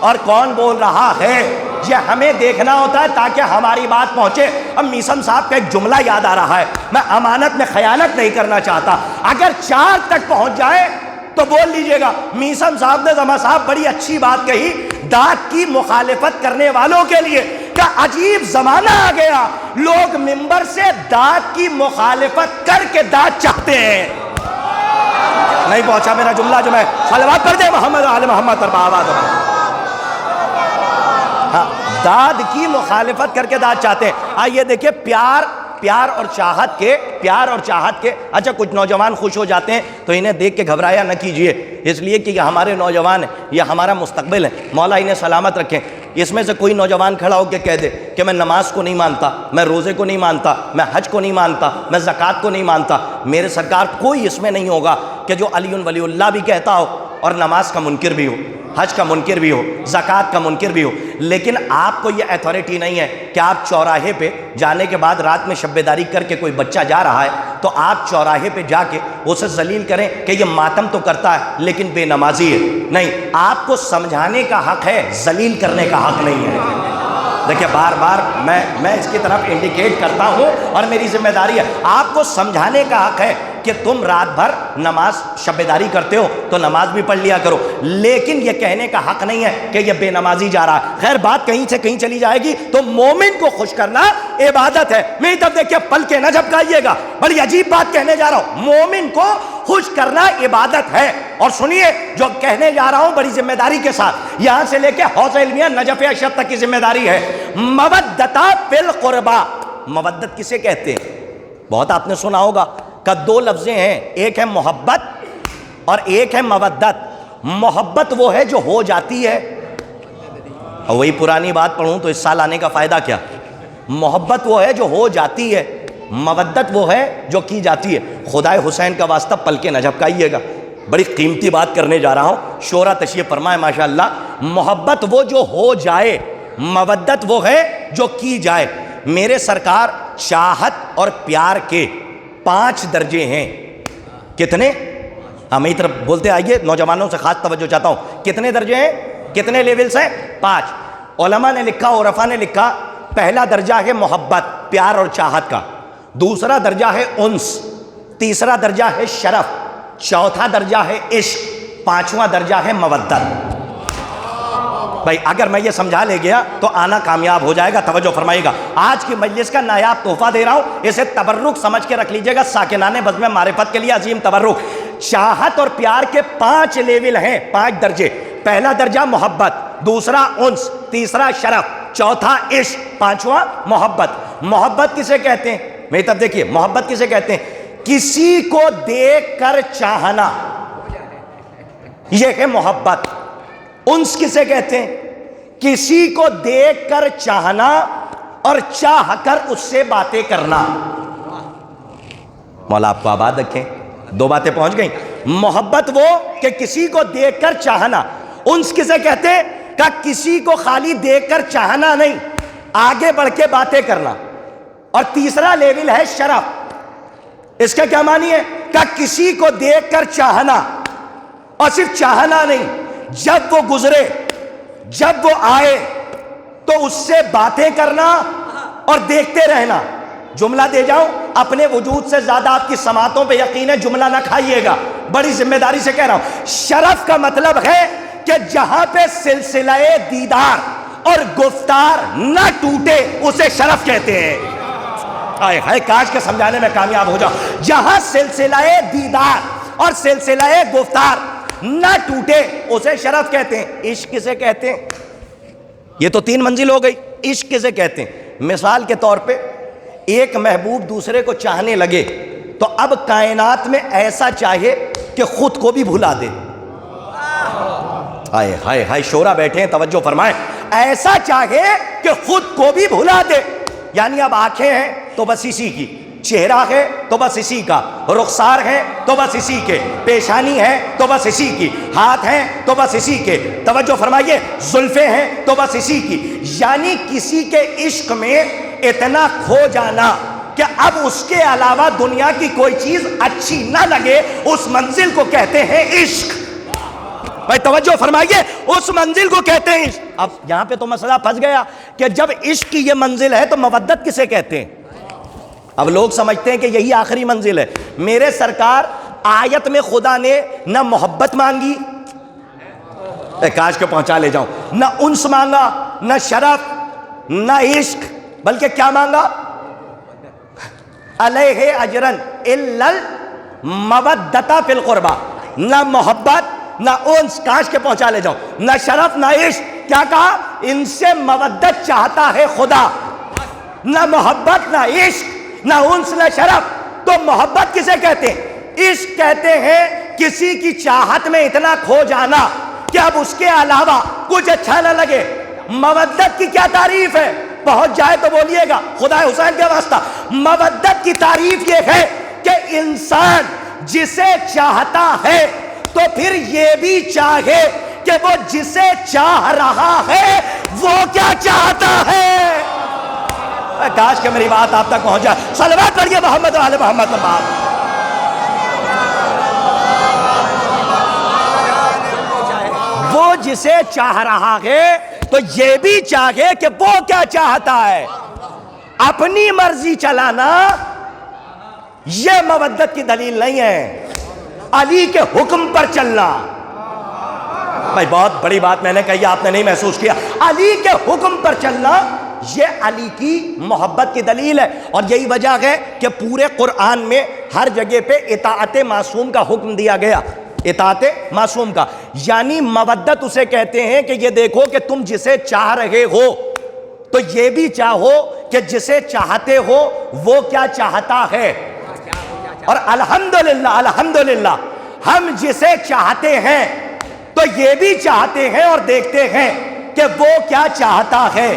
اور کون بول رہا ہے. یہ ہمیں دیکھنا ہوتا ہے تاکہ ہماری بات پہنچے. اب میثم صاحب کا ایک جملہ یاد آ رہا ہے. میں امانت میں خیانت نہیں کرنا چاہتا، اگر 4 تک پہنچ جائے تو بول لیجئے گا. میثم صاحب نے زما صاحب بڑی اچھی بات کہی داد کی مخالفت کرنے والوں کے لیے کہ عجیب زمانہ آ گیا، لوگ ممبر سے داد کی مخالفت کر کے داد چاہتے ہیں. نہیں پہنچا میرا جملہ جو میں صلوات پڑھ دے محمد آل محمد پر آواز. ہاں، داد کی مخالفت کر کے داد چاہتے ہیں. آئیے دیکھیں، پیار اور چاہت کے اچھا کچھ نوجوان خوش ہو جاتے ہیں تو انہیں دیکھ کے گھبرایا نہ کیجئے، اس لیے کہ یہ ہمارے نوجوان ہیں، یہ ہمارا مستقبل ہے. مولا انہیں سلامت رکھیں. اس میں سے کوئی نوجوان کھڑا ہو کے کہہ دے کہ میں نماز کو نہیں مانتا، میں روزے کو نہیں مانتا، میں حج کو نہیں مانتا، میں زکوٰۃ کو نہیں مانتا. میرے سرکار کوئی اس میں نہیں ہوگا کہ جو علی ولی اللہ بھی کہتا ہو اور نماز کا منکر بھی ہو، حج کا منکر بھی ہو، زکوٰۃ کا منکر بھی ہو. لیکن آپ کو یہ ایتھارٹی نہیں ہے کہ آپ چوراہے پہ جانے کے بعد رات میں شب بیداری کر کے کوئی بچہ جا رہا ہے تو آپ چوراہے پہ جا کے اسے ذلیل کریں کہ یہ ماتم تو کرتا ہے لیکن بے نمازی ہے. نہیں، آپ کو سمجھانے کا حق ہے، ذلیل کرنے کا حق نہیں ہے. دیکھیں بار بار میں اس کی طرف انڈیکیٹ کرتا ہوں اور میری ذمہ داری ہے. آپ کو سمجھانے کا حق ہے کہ تم رات بھر نماز شب بیداری کرتے ہو تو نماز بھی پڑھ لیا کرو، لیکن یہ کہنے کا حق نہیں ہے کہ یہ بے نمازی جا رہا ہے. خیر بات کہیں سے کہیں چلی جائے گی. تو مومن کو خوش کرنا عبادت ہے. میری طرف دیکھیے، پل کے نہ جھپکائیے گا، بڑی عجیب بات کہنے جا رہا ہوں. مومن کو خوش کرنا عبادت ہے. اور سنیے جو کہنے جا رہا ہوں بڑی ذمہ داری کے ساتھ، یہاں سے لے کے حوض علمیہ نجف اشرف تک کی ذمہ داری ہے. مودۃ فی القربہ. مودت کسے کہتے ہیں؟ بہت آپ نے سنا ہوگا کہ 2 لفظیں ہیں، ایک ہے محبت اور ایک ہے مودت. محبت وہ ہے جو ہو جاتی ہے، اور وہی پرانی بات پڑھوں تو اس سال آنے کا فائدہ کیا. محبت وہ ہے جو ہو جاتی ہے، مودت وہ ہے جو کی جاتی ہے. خدائے حسین کا واسطہ پل کے نہ جھپکائیے گا، بڑی قیمتی بات کرنے جا رہا ہوں. شورا تشریف فرمائے ماشاءاللہ. محبت وہ جو ہو جائے، مودت وہ ہے جو کی جائے. میرے سرکار چاہت اور پیار کے 5 درجے ہیں. کتنے؟ ہمیں طرف بولتے آئیے، نوجوانوں سے خاص توجہ چاہتا ہوں. کتنے درجے ہیں؟ کتنے لیولز ہیں؟ 5. علماء نے لکھا، عرفاء نے لکھا، پہلا درجہ ہے محبت، پیار اور چاہت کا. دوسرا درجہ ہے انس، تیسرا درجہ ہے شرف، چوتھا درجہ ہے عشق، 5واں درجہ ہے مودت. بھائی اگر میں یہ سمجھا لے گیا تو آنا کامیاب ہو جائے گا. توجہ فرمائیے گا. آج کی مجلس کا نایاب تحفہ دے رہا ہوں، اسے تبرک سمجھ کے رکھ لیجئے گا. ساکنان بزم معرفت کے لیے عظیم تبرک. چاہت اور پیار کے 5 لیول ہیں، 5 درجے. پہلا درجہ محبت، دوسرا انس، تیسرا شرف، چوتھا عشق، 5واں محبت. محبت کسے کہتے ہیں؟ میری طرف دیکھیے، محبت کسے کہتے ہیں؟ کسی کو دیکھ کر چاہنا، یہ ہے محبت۔ انس کسے کہتے ہیں؟ کسی کو دیکھ کر چاہنا اور چاہ کر اس سے باتیں کرنا۔ مولا آپ کو آباد رکھیں، دو باتیں پہنچ گئیں۔ محبت وہ کہ کسی کو دیکھ کر چاہنا، انس کسے کہتے ہیں؟ کہ کسی کو خالی دیکھ کر چاہنا نہیں، آگے بڑھ کے باتیں کرنا۔ اور تیسرا لیول ہے شرف۔ اس کا کیا معنی ہے؟ کہ کسی کو دیکھ کر چاہنا، اور صرف چاہنا نہیں، جب وہ گزرے، جب وہ آئے تو اس سے باتیں کرنا اور دیکھتے رہنا۔ جملہ دے جاؤں، اپنے وجود سے زیادہ آپ کی سماعتوں پہ یقین ہے، جملہ نہ کھائیے گا، بڑی ذمہ داری سے کہہ رہا ہوں۔ شرف کا مطلب ہے کہ جہاں پہ سلسلہ دیدار اور گفتار نہ ٹوٹے اسے شرف کہتے ہیں۔ آئے ہائے، کاش کے سمجھانے میں کامیاب ہو جاؤ۔ جہاں سلسلہ دیدار اور سلسلہ گفتار نہ ٹوٹے اسے شرف کہتے ہیں۔ عشق کسے کہتے ہیں؟ یہ تو 3 منزل ہو گئی۔ عشق کسے کہتے ہیں؟ مثال کے طور پہ ایک محبوب دوسرے کو چاہنے لگے تو اب کائنات میں ایسا چاہے کہ خود کو بھی بھلا دے۔ ہائے ہائے ہائے، شورا بیٹھے ہیں، توجہ فرمائیں۔ ایسا چاہے کہ خود کو بھی بھلا دے، یعنی اب آنکھیں ہیں تو بس اسی کی، چہرہ ہے تو بس اسی کا، رخسار ہے تو بس اسی کے، پیشانی ہے تو بس اسی کی، ہاتھ ہیں تو بس اسی کے، توجہ فرمائیے، زلفیں ہیں تو بس اسی کی۔ یعنی کسی کے عشق میں اتنا کھو جانا کہ اب اس کے علاوہ دنیا کی کوئی چیز اچھی نہ لگے، اس منزل کو کہتے ہیں عشق۔ بھائی توجہ فرمائیے، اس منزل کو کہتے ہیں عشق۔ اب یہاں پہ تو مسئلہ پھنس گیا کہ جب عشق کی یہ منزل ہے تو مودت کسے کہتے ہیں؟ اب لوگ سمجھتے ہیں کہ یہی آخری منزل ہے۔ میرے سرکار آیت میں خدا نے نہ محبت مانگی، کاش کے پہنچا لے جاؤں، نہ انس مانگا، نہ شرف، نہ عشق، بلکہ کیا مانگا؟ علیہ اجرن الا المودۃ فی القربہ۔ نہ محبت، نہ انس، کاش کے پہنچا لے جاؤں، نہ شرف، نہ عشق، کیا کہا؟ ان سے مودت چاہتا ہے خدا۔ نہ محبت، نہ عشق، نہ انس، نہ شرف، تو محبت کسے کہتے ہیں؟ عشق کہتے ہیں کسی کی چاہت میں اتنا کھو جانا کہ اب اس کے علاوہ کچھ اچھا نہ لگے۔ مودت کی کیا تعریف ہے؟ پہنچ جائے تو بولیے گا، خدا حسین کے واسطہ۔ مودت کی تعریف یہ ہے کہ انسان جسے چاہتا ہے تو پھر یہ بھی چاہے کہ وہ جسے چاہ رہا ہے وہ کیا چاہتا ہے۔ کاش کہ میری بات آپ تک پہنچ جائے۔ صلوات پڑھیے محمد و آل محمد۔ وہ جسے چاہ رہا ہے تو یہ بھی چاہے کہ وہ کیا چاہتا ہے۔ اپنی مرضی چلانا یہ مودت کی دلیل نہیں ہے، علی کے حکم پر چلنا۔ بھائی بہت بڑی بات میں نے کہی، آپ نے نہیں محسوس کیا۔ علی کے حکم پر چلنا یہ علی کی محبت کی دلیل ہے، اور یہی وجہ ہے کہ پورے قرآن میں ہر جگہ پہ اطاعت معصوم کا حکم دیا گیا۔ اطاعت معصوم کا یعنی مودت اسے کہتے ہیں کہ یہ دیکھو کہ تم جسے چاہ رہے ہو تو یہ بھی چاہو کہ جسے چاہتے ہو وہ کیا چاہتا ہے۔ اور الحمدللہ الحمدللہ ہم جسے چاہتے ہیں تو یہ بھی چاہتے ہیں اور دیکھتے ہیں کہ وہ کیا چاہتا ہے۔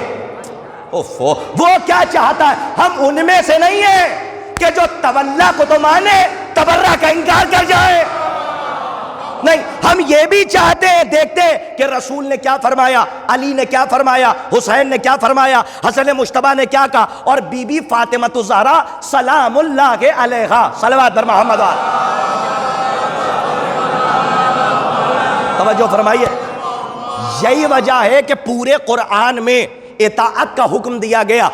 وہ کیا چاہتا ہے۔ ہم ان میں سے نہیں ہیں کہ جو تولا کو تو مانے تبرہ کا انکار کر جائے، نہیں، ہم یہ بھی چاہتے ہیں، دیکھتے کہ رسول نے کیا فرمایا، علی نے کیا فرمایا، حسین نے کیا فرمایا، حسن مجتبیٰ نے کیا کہا، اور بی بی فاطمہ الزہرا سلام اللہ علیہا، صلوات بر محمد۔ توجہ فرمائیے، یہی وجہ ہے کہ پورے قرآن میں اطاعت کا حکم دیا گیا،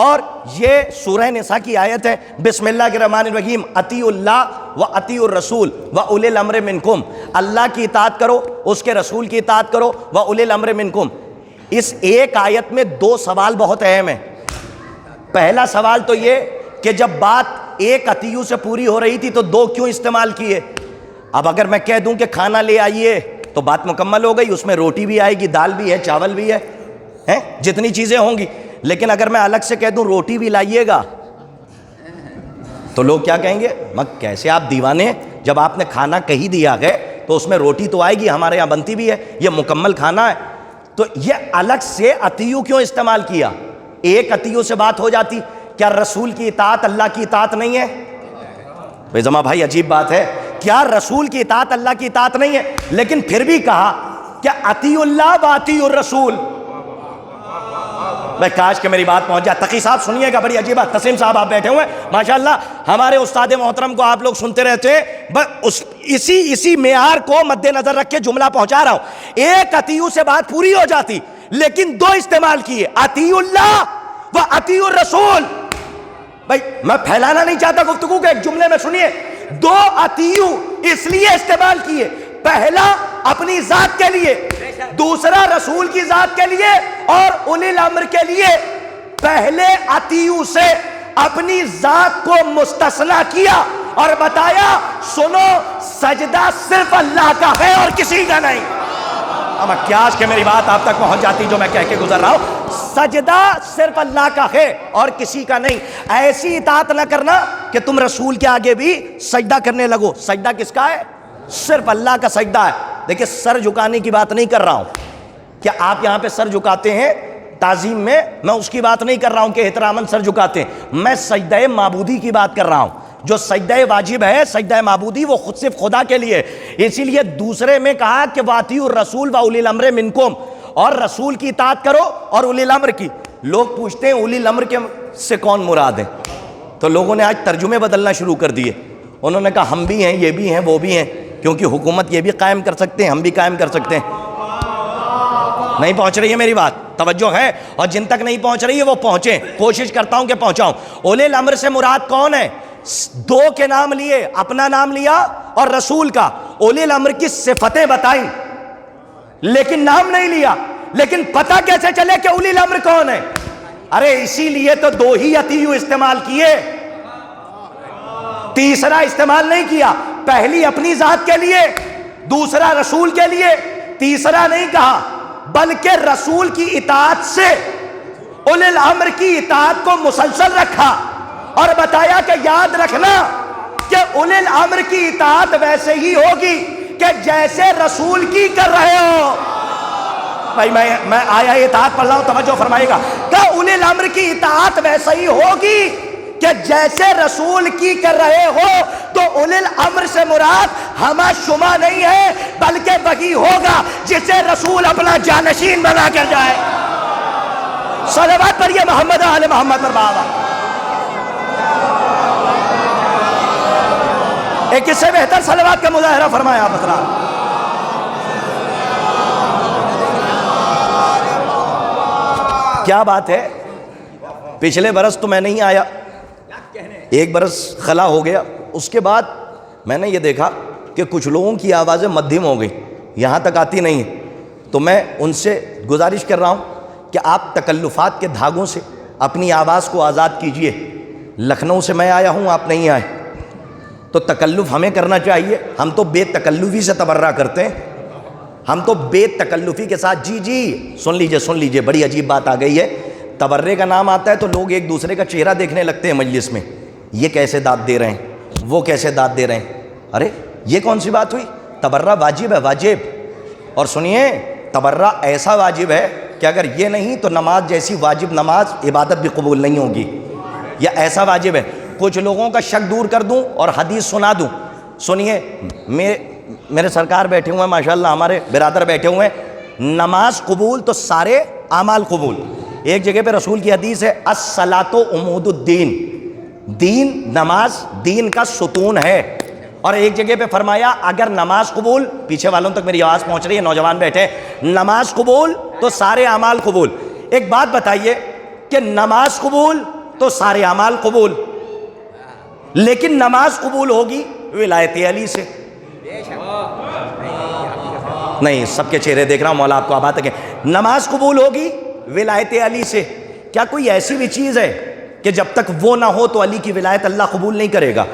اور یہ سورہ نساء کی آیت ہے، بسم اللہ الرحمن الرحیم، اطیعوا اللہ و اطیعوا الرسول و اولی الامر منکم۔ اللہ کی اطاعت کرو، اس کے رسول کی اطاعت کرو، و اولی الامر منکم۔ اس ایک آیت میں 2 سوال بہت اہم ہیں۔ پہلا سوال تو یہ کہ جب بات ایک اطیعوا سے پوری ہو رہی تھی تو 2 کیوں استعمال کیے؟ اب اگر میں کہہ دوں کہ کھانا لے آئیے تو بات مکمل ہو گئی، اس میں روٹی بھی آئے گی، دال بھی ہے، چاول بھی ہے، جتنی چیزیں ہوں گی۔ لیکن اگر میں الگ سے کہہ دوں روٹی بھی لائیے گا تو لوگ کیا کہیں گے، کیسے آپ دیوانے ہیں؟ جب آپ نے کھانا کہی دیا ہے تو اس میں روٹی تو آئے گی، ہمارے یہاں بنتی بھی ہے، یہ مکمل کھانا ہے۔ تو یہ الگ سے عطیو کیوں استعمال کیا؟ ایک عطیو سے بات ہو جاتی۔ کیا رسول کی اطاعت اللہ کی اطاعت نہیں ہے؟ بھائی زما بھائی عجیب بات ہے، کیا رسول کی اطاعت اللہ کی اطاعت نہیں ہے؟ لیکن پھر بھی کہا کہ اطیعوا اللہ و اطیعوا الرسول۔ میں کاش کہ میری بات پہنچ جائے۔ تقی صاحب سنیے گا، بڑی عجیب بات، تسیم صاحب آپ بیٹھے ہوئے ہیں ماشاءاللہ، ہمارے استاد محترم کو آپ لوگ سنتے رہتے ہیں، بس اسی معیار کو مد نظر رکھ کے جملہ پہنچا رہا ہوں۔ ایک اطیعوا سے بات پوری ہو جاتی، لیکن دو استعمال کیے، اطیعوا اللہ و اطیعوا الرسول۔ بھائی میں پھیلانا نہیں چاہتا گفتگو کے، ایک جملے میں سنیے، دو اطیعوا اس لیے استعمال کیے، پہلا اپنی ذات کے لیے، دوسرا رسول کی ذات کے لیے اور اولی الامر کے لیے۔ پہلے اطیعوا سے اپنی ذات کو مستثنی کیا اور بتایا سنو سجدہ صرف اللہ کا ہے اور کسی کا نہیں۔ اب کیاش کہ میری بات آپ تک پہنچ جاتی جو میں کہہ کے گزر رہا ہوں، سجدہ صرف اللہ کا ہے اور کسی کا نہیں۔ ایسی اطاعت نہ کرنا کہ تم رسول کے آگے بھی سجدہ کرنے لگو۔ سجدہ کس کا ہے؟ صرف اللہ کا سجدہ ہے۔ دیکھیں سر جھکانے کی بات نہیں کر رہا ہوں کہ آپ یہاں پہ سر جھکاتے ہیں تعظیم میں، میں اس کی بات نہیں کر رہا ہوں کہ احتراماً سر جھکاتے ہیں، میں سجدہ معبودی کی بات کر رہا ہوں۔ جو سجدہ واجب ہے، سجدہ معبودی، وہ خود صرف خدا کے لیے۔ اسی لیے دوسرے میں کہا کہ واطیعوا الرسول و اولی الامر منکم، اور رسول کی اطاعت کرو اور اولی الامر کی۔ لوگ پوچھتے ہیں اولی الامر کے سے کون مراد ہے؟ تو لوگوں نے آج ترجمے بدلنا شروع کر دیے، انہوں نے کہا ہم بھی ہیں، یہ بھی ہیں، وہ بھی ہیں، کیونکہ حکومت یہ بھی قائم کر سکتے ہیں، ہم بھی قائم کر سکتے ہیں۔ نہیں پہنچ رہی ہے میری بات؟ توجہ ہے؟ اور جن تک نہیں پہنچ رہی ہے وہ پہنچیں، کوشش کرتا ہوں کہ پہنچاؤں۔ اولی الامر سے مراد کون ہے؟ دو کے نام لیے، اپنا نام لیا اور رسول کا۔ اولی الامر کی صفتیں بتائیں لیکن نام نہیں لیا، لیکن پتہ کیسے چلے کہ اولی الامر کون ہے؟ ارے اسی لیے تو دو ہی اطیعوا استعمال کیے، تیسرا استعمال نہیں کیا۔ پہلی اپنی ذات کے لیے، دوسرا رسول کے لیے، تیسرا نہیں کہا، بلکہ رسول کی اطاعت سے اولی الامر کی اطاعت کو مسلسل رکھا اور بتایا کہ یاد رکھنا کہ اولی الامر کی اطاعت ویسے ہی ہوگی کہ جیسے رسول کی کر رہے ہو۔ بھائی میں آیا اطاعت پڑھ رہا ہوں، توجہ فرمائے گا، کہ اولی الامر کی اطاعت ویسے ہی ہوگی کہ جیسے رسول کی کر رہے ہو۔ تو اولی الامر سے مراد ہمہ شمہ نہیں ہے، بلکہ وہی ہوگا جسے رسول اپنا جانشین بنا کر جائے۔ صلوات پڑھیے محمد آل محمد پر بابا۔ ایک اس سے بہتر صلوات کا مظاہرہ فرمایا آپ حضرات۔ کیا بات ہے، پچھلے برس تو میں نہیں آیا، ایک برس خلا ہو گیا، اس کے بعد میں نے یہ دیکھا کہ کچھ لوگوں کی آوازیں مدھم ہو گئی، یہاں تک آتی نہیں ہیں۔ تو میں ان سے گزارش کر رہا ہوں کہ آپ تکلفات کے دھاگوں سے اپنی آواز کو آزاد کیجئے۔ لکھنؤ سے میں آیا ہوں، آپ نہیں آئے، تو تکلف ہمیں کرنا چاہیے۔ ہم تو بے تکلفی سے تبرہ کرتے ہیں، ہم تو بے تکلفی کے ساتھ جی سن لیجئے، بڑی عجیب بات آ گئی ہے۔ تبرے کا نام آتا ہے تو لوگ ایک دوسرے کا چہرہ دیکھنے لگتے ہیں مجلس میں، یہ کیسے داد دے رہے ہیں، وہ کیسے داد دے رہے ہیں۔ ارے یہ کون سی بات ہوئی؟ تبرہ واجب ہے، واجب۔ اور سنیے، تبرہ ایسا واجب ہے کہ اگر یہ نہیں تو نماز جیسی واجب نماز عبادت بھی قبول نہیں ہوگی، یہ ایسا واجب ہے۔ کچھ لوگوں کا شک دور کر دوں اور حدیث سنا دوں۔ سنیے، میرے سرکار بیٹھے ہوئے ہیں ماشاءاللہ، ہمارے برادر بیٹھے ہوئے ہیں، نماز قبول تو سارے اعمال قبول۔ ایک جگہ پہ رسول کی حدیث ہے، الصلاۃ عمود الدین، دین نماز دین کا ستون ہے۔ اور ایک جگہ پہ فرمایا اگر نماز قبول، پیچھے والوں تک میری آواز پہنچ رہی ہے، نوجوان بیٹھے، نماز قبول تو سارے اعمال قبول۔ ایک بات بتائیے کہ نماز قبول تو سارے اعمال قبول، لیکن نماز قبول ہوگی ولایت علی سے۔ نہیں، سب کے چہرے دیکھ رہا ہوں، مولا آپ کو آباد ہے۔ نماز قبول ہوگی ولایت علی سے۔ کیا کوئی ایسی بھی چیز ہے کہ جب تک وہ نہ ہو تو علی کی ولایت اللہ قبول نہیں کرے گا؟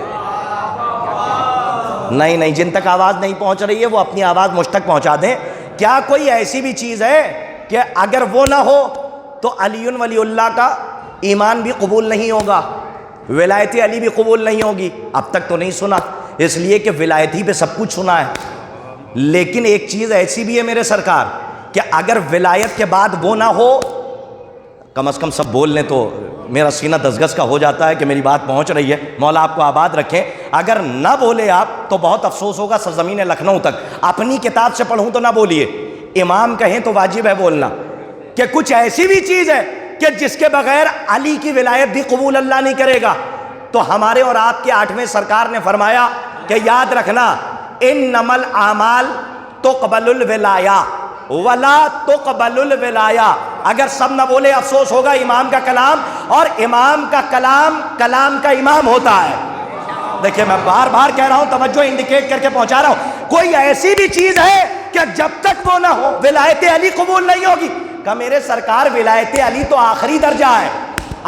نہیں، جن تک آواز نہیں پہنچ رہی ہے وہ اپنی آواز مجھ تک پہنچا دیں۔ کیا کوئی ایسی بھی چیز ہے کہ اگر وہ نہ ہو تو علی ولی اللہ کا ایمان بھی قبول نہیں ہوگا؟ ولایت علی بھی قبول نہیں ہوگی؟ اب تک تو نہیں سنا، اس لیے کہ ولایت ہی پہ سب کچھ سنا ہے۔ لیکن ایک چیز ایسی بھی ہے میرے سرکار کہ اگر ولایت کے بعد وہ نہ ہو، کم از کم سب بول لیں تو میرا سینہ دس گز کا ہو جاتا ہے کہ میری بات پہنچ رہی ہے، مولا آپ کو آباد رکھیں۔ اگر نہ بولے آپ تو بہت افسوس ہوگا سرزمین لکھنؤ تک۔ اپنی کتاب سے پڑھوں تو نہ بولیے، امام کہیں تو واجب ہے بولنا کہ کچھ ایسی بھی چیز ہے کہ جس کے بغیر علی کی ولایت بھی قبول اللہ نہیں کرے گا۔ تو ہمارے اور آپ کے 8ویں سرکار نے فرمایا کہ یاد رکھنا، انما الاعمال تقبل الولایہ ولا تقبل الولایہ۔ اگر سب نہ بولے افسوس ہوگا، امام کا کلام، اور امام کا کلام کلام کا امام ہوتا ہے۔ دیکھیں میں بار بار کہہ رہا ہوں، توجہ انڈیکیٹ کر کے پہنچا رہا ہوں، کوئی ایسی بھی چیز ہے کہ جب تک وہ نہ ہو ولایت علی قبول نہیں ہوگی۔ کہ میرے سرکار ولایت علی تو آخری درجہ ہے،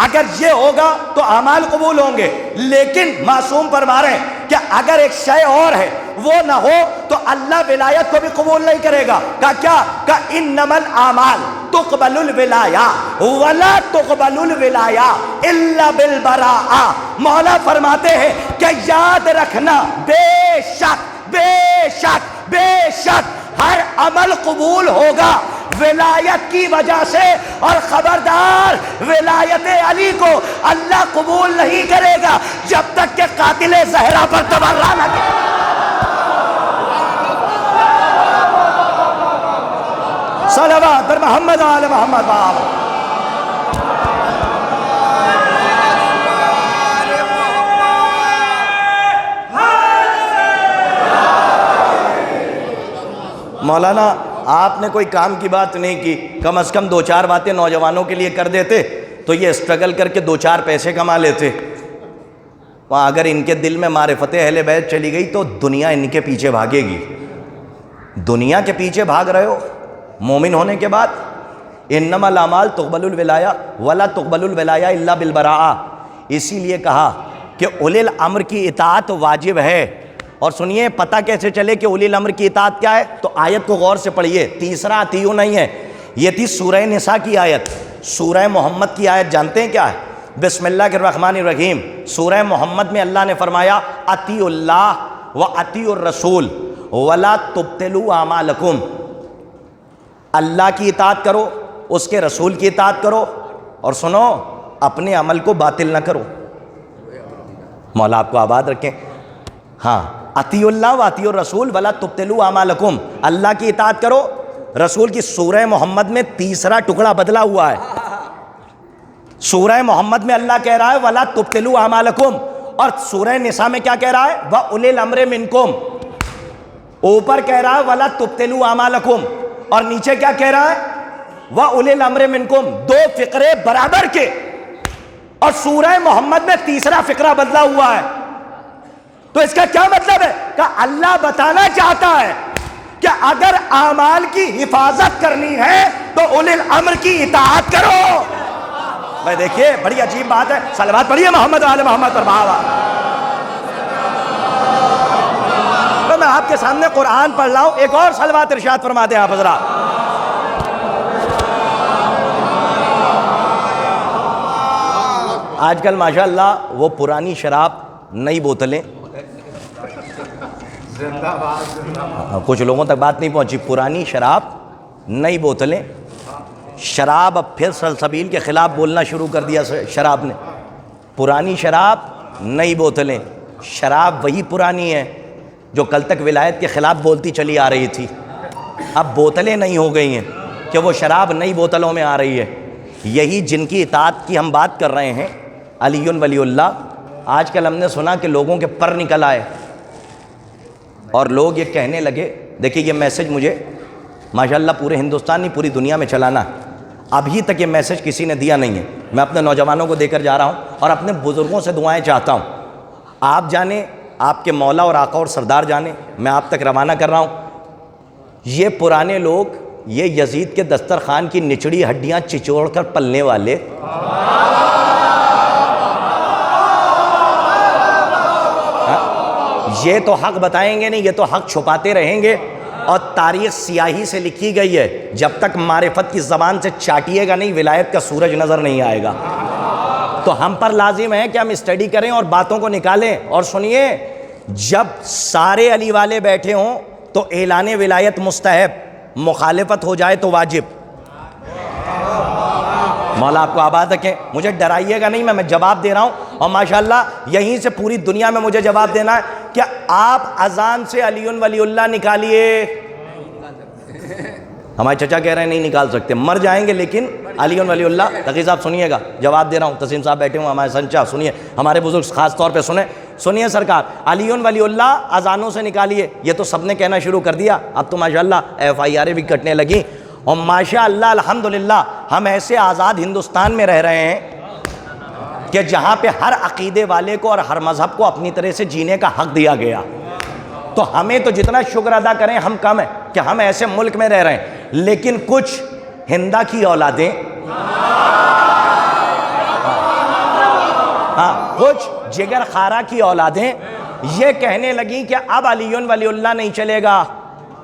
اگر یہ ہوگا تو اعمال قبول ہوں گے۔ لیکن معصوم فرما رہے ہیں کہ اگر ایک شے اور ہے وہ نہ ہو تو اللہ ولایت کو بھی قبول نہیں کرے گا۔ کہ کیا؟ کہ انما الاعمال تقبل الولایہ ولا تقبل الولایہ الا بالبراءہ۔ مولا فرماتے ہیں کہ یاد رکھنا، بے شک بے شک بے شک ہر عمل قبول ہوگا ولایت کی وجہ سے، اور خبردار ولایت علی کو اللہ قبول نہیں کرے گا جب تک کہ قاتل زہرا پر تبرہ نہ کرے۔ صلوات بر محمد آل محمد بابا۔ مولانا آپ نے کوئی کام کی بات نہیں کی، کم از کم 2-4 باتیں نوجوانوں کے لیے کر دیتے تو یہ اسٹرگل کر کے 2-4 پیسے کما لیتے۔ وہاں اگر ان کے دل میں معرفت اہل بیت چلی گئی تو دنیا ان کے پیچھے بھاگے گی۔ دنیا کے پیچھے بھاگ رہے ہو مومن ہونے کے بعد۔ انما الاعمال تقبل الولایہ ولا تقبل الولایہ الا بالبراءہ، اسی لیے کہا کہ اولی الامر کی اطاعت واجب ہے۔ اور سنیے پتہ کیسے چلے کہ اولی الامر کی اطاعت کیا ہے؟ تو آیت کو غور سے پڑھیے، تیسرا اطیعوا نہیں ہے، یہ تھی سورہ نساء کی آیت۔ سورہ محمد کی آیت جانتے ہیں کیا ہے؟ بسم اللہ الرحمن الرحیم۔ سورہ محمد میں اللہ نے فرمایا اطیعوا اللہ و اطیعوا الرسول ولا تبطلوا اعمالکم، اللہ کی اطاعت کرو، اس کے رسول کی اطاعت کرو، اور سنو اپنے عمل کو باطل نہ کرو۔ مولا آپ کو آباد رکھیں۔ ہاں، اطیعوا اللہ و اطیعوا الرسول ولا تبطلوا اعمالکم، اللہ کی اطاعت کرو، رسول کی۔ سورہ محمد میں تیسرا ٹکڑا بدلا ہوا ہے۔ سورہ محمد میں اللہ کہہ رہا ہے ولا تبطلوا اعمالکم، اور سورہ نساء میں کیا کہہ رہا ہے؟ وَأُولِي الْأَمْرِ مِنْكُمْ۔ اوپر کہہ رہا ہے ولا تبطلوا اعمالکم، اور نیچے کیا کہہ رہا ہے؟ وَأُولِي الْأَمْرِ مِنْكُمْ، دو فقرے برابر کے، اور سورہ محمد میں تیسرا فقرہ بدلا ہوا ہے۔ تو اس کا کیا مطلب ہے؟ کہ اللہ بتانا چاہتا ہے کہ اگر اعمال کی حفاظت کرنی ہے تو اولی الامر کی اطاعت کرو۔ بھائی دیکھیے بڑی عجیب بات ہے، صلوات پڑھیے محمد آل محمد پر بابا۔ تو میں آپ کے سامنے قرآن پڑھ رہا ہوں، ایک اور صلوات ارشاد فرما دیں آپ حضرات۔ آج کل ماشاءاللہ وہ پرانی شراب نئی بوتلیں، کچھ لوگوں تک بات نہیں پہنچی، پرانی شراب نئی بوتلیں، شراب اب پھر سلسبیل کے خلاف بولنا شروع کر دیا شراب نے۔ پرانی شراب نئی بوتلیں، شراب وہی پرانی ہے جو کل تک ولایت کے خلاف بولتی چلی آ رہی تھی، اب بوتلیں نئی ہو گئی ہیں کہ وہ شراب نئی بوتلوں میں آ رہی ہے۔ یہی جن کی اطاعت کی ہم بات کر رہے ہیں، علی ولی اللہ، آج کل ہم نے سنا کہ لوگوں کے پر نکل آئے اور لوگ یہ کہنے لگے، دیکھیں یہ میسج مجھے ماشاءاللہ پورے ہندوستان نہیں پوری دنیا میں چلانا ہے، ابھی تک یہ میسج کسی نے دیا نہیں ہے، میں اپنے نوجوانوں کو دے کر جا رہا ہوں اور اپنے بزرگوں سے دعائیں چاہتا ہوں۔ آپ جانیں، آپ کے مولا اور آقا اور سردار جانیں، میں آپ تک روانہ کر رہا ہوں۔ یہ پرانے لوگ، یہ یزید کے دسترخوان کی نچڑی ہڈیاں چچوڑ کر پلنے والے، یہ تو حق بتائیں گے نہیں، یہ تو حق چھپاتے رہیں گے، اور تاریخ سیاہی سے لکھی گئی ہے، جب تک معرفت کی زبان سے چاٹیے گا نہیں ولایت کا سورج نظر نہیں آئے گا۔ تو ہم پر لازم ہے کہ ہم اسٹڈی کریں اور باتوں کو نکالیں. اور سنیے، جب سارے علی والے بیٹھے ہوں تو اعلان ولایت مستحب، مخالفت ہو جائے تو واجب. مولا آپ کو آباد رکھیں. مجھے ڈرائیے گا نہیں، میں جواب دے رہا ہوں، اور ماشاءاللہ یہیں سے پوری دنیا میں مجھے جواب دینا ہے. کہ آپ اذان سے علی ولی اللہ نکالیے. ہمارے چچا کہہ رہے ہیں نہیں نکال سکتے، مر جائیں گے لیکن علی ولی اللہ. تقی صاحب سنیے گا، جواب دے رہا ہوں. تسیم صاحب بیٹھے ہوں، ہمارے سنچا سنیے، ہمارے بزرگ خاص طور پہ سنیے سرکار. علی ولی اللہ اذانوں سے نکالیے. یہ تو سب نے کہنا شروع کر دیا، اب تو ماشاءاللہ FIR بھی کٹنے لگی. اور ماشاءاللہ الحمدللہ ہم ایسے آزاد ہندوستان میں رہ رہے ہیں کہ جہاں پہ ہر عقیدے والے کو اور ہر مذہب کو اپنی طرح سے جینے کا حق دیا گیا. تو ہمیں تو جتنا شکر ادا کریں ہم کم ہیں کہ ہم ایسے ملک میں رہ رہے ہیں. لیکن کچھ ہندا کی اولادیں، کچھ جگر خارا کی اولادیں یہ کہنے لگیں کہ اب علی ولی اللہ نہیں چلے گا.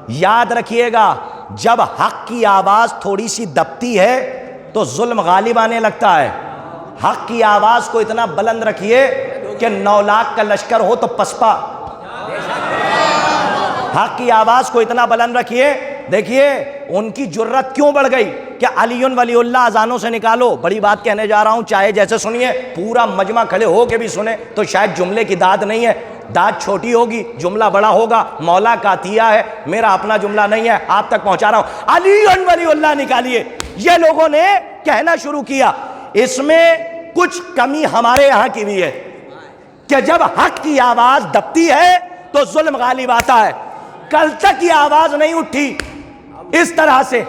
یاد رکھیے گا، جب حق کی آواز تھوڑی سی دبتی ہے تو ظلم غالب آنے لگتا ہے. حق کی آواز کو اتنا بلند رکھیے کہ 9 لاکھ کا لشکر ہو تو پسپا. حق کی آواز کو اتنا بلند رکھیے. دیکھیے ان کی جرت کیوں بڑھ گئی کہ علی ولی اللہ اذانوں سے نکالو. بڑی بات کہنے جا رہا ہوں، چاہے جیسے سنیے، پورا مجمع کھڑے ہو کے بھی سنیں تو شاید جملے کی داد نہیں ہے، داد چھوٹی ہوگی، جملہ بڑا ہوگا. مولا کا عطیہ ہے، میرا اپنا جملہ نہیں ہے، آپ تک پہنچا رہا ہوں. علی ولی اللہ نکالیے. یہ لوگوں نے کہنا شروع کیا. اس میں کچھ کمی ہمارے یہاں کی بھی ہے کہ جب حق کی آواز دبتی ہے تو ظلم غالب آتا ہے. کل تک یہ آواز نہیں اٹھی اس طرح سے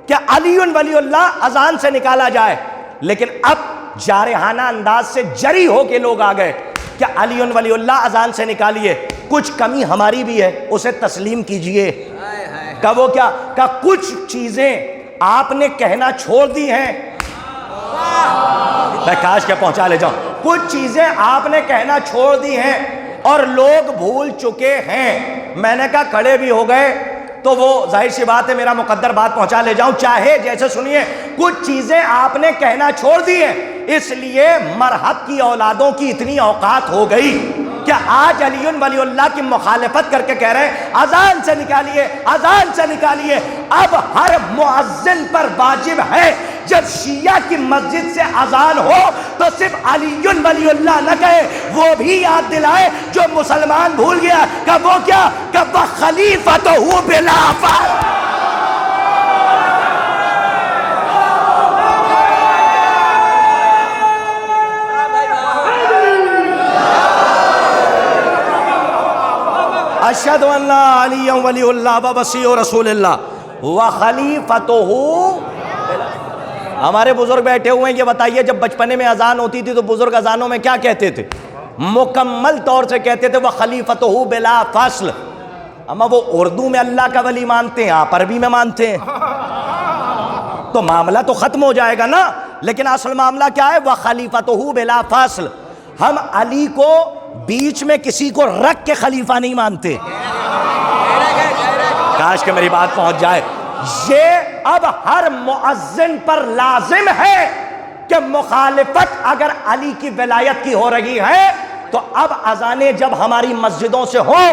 کہ علی ولی اللہ اذان سے نکالا جائے، لیکن اب جارحانہ انداز سے جری ہو کے لوگ آ گئے کہ علی ولی اللہ اذان سے نکالیے. کچھ کمی ہماری بھی ہے، اسے تسلیم کیجئے. کہ وہ کیا؟ کہ کچھ چیزیں آپ نے کہنا چھوڑ دی ہیں. میں کاش کے پہنچا لے جاؤں. کچھ چیزیں آپ نے کہنا چھوڑ دی ہیں اور لوگ بھول چکے ہیں. میں نے کہا کھڑے بھی ہو گئے تو وہ ظاہر سی بات ہے میرا مقدر بات پہنچا لے جاؤں. چاہے جیسے سنیے، کچھ چیزیں آپ نے کہنا چھوڑ دی ہیں، اس لیے مرحب کی اولادوں کی اتنی اوقات ہو گئی کہ آج علی ولی اللہ کی مخالفت کر کے کہہ رہے ہیں اذان سے نکالیے، اذان سے نکالیے. اب ہر مؤذن پر واجب ہے جب شیعہ کی مسجد سے اذان ہو تو صرف علی ولی اللہ نہ کہے، وہ بھی یاد دلائے جو مسلمان بھول گیا کہ وہ کیا، کہ وہ خلیفۃ ہو بلا فخر. اشہد ان لا علی ولی اللہ و وصی رسول اللہ و خلیفۃہ. ہمارے بزرگ بیٹھے ہوئے ہیں، یہ بتائیے جب بچپنے میں اذان ہوتی تھی تو بزرگ اذانوں میں کیا کہتے تھے؟ مکمل طور سے کہتے تھے وہ خلیفۃہ بلا فصل. اما وہ اردو میں اللہ کا ولی مانتے ہیں، آپ عربی میں مانتے ہیں، تو معاملہ تو ختم ہو جائے گا نا. لیکن اصل معاملہ کیا ہے؟ وہ خلیفۃہ بلا فصل. ہم علی کو بیچ میں کسی کو رکھ کے خلیفہ نہیں مانتے. کاش کہ میری بات پہنچ جائے. یہ اب ہر مؤذن پر لازم ہے کہ مخالفت اگر علی کی ولایت کی ہو رہی ہے تو اب اذانیں جب ہماری مسجدوں سے ہوں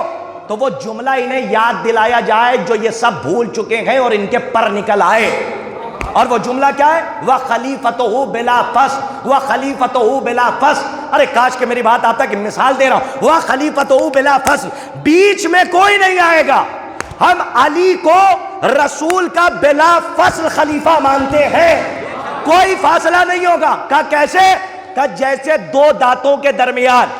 تو وہ جملہ انہیں یاد دلایا جائے جو یہ سب بھول چکے ہیں اور ان کے پر نکل آئے. اور وہ جملہ کیا ہے؟ وَخَلِيفَتُهُ بِلَا فَصْلٍ وَخَلِيفَتُهُ بِلَا فَصْلٍ. ارے کاش کہ میری بات آپ تک مثال دے رہا ہوں. وَخَلِيفَتُهُ بِلَا فَصْلٍ، بیچ میں کوئی نہیں آئے گا. ہم علی کو رسول کا بلا فصل خلیفہ مانتے ہیں، کوئی فاصلہ نہیں ہوگا. کہ کیسے؟ کہ جیسے دو دانتوں کے درمیان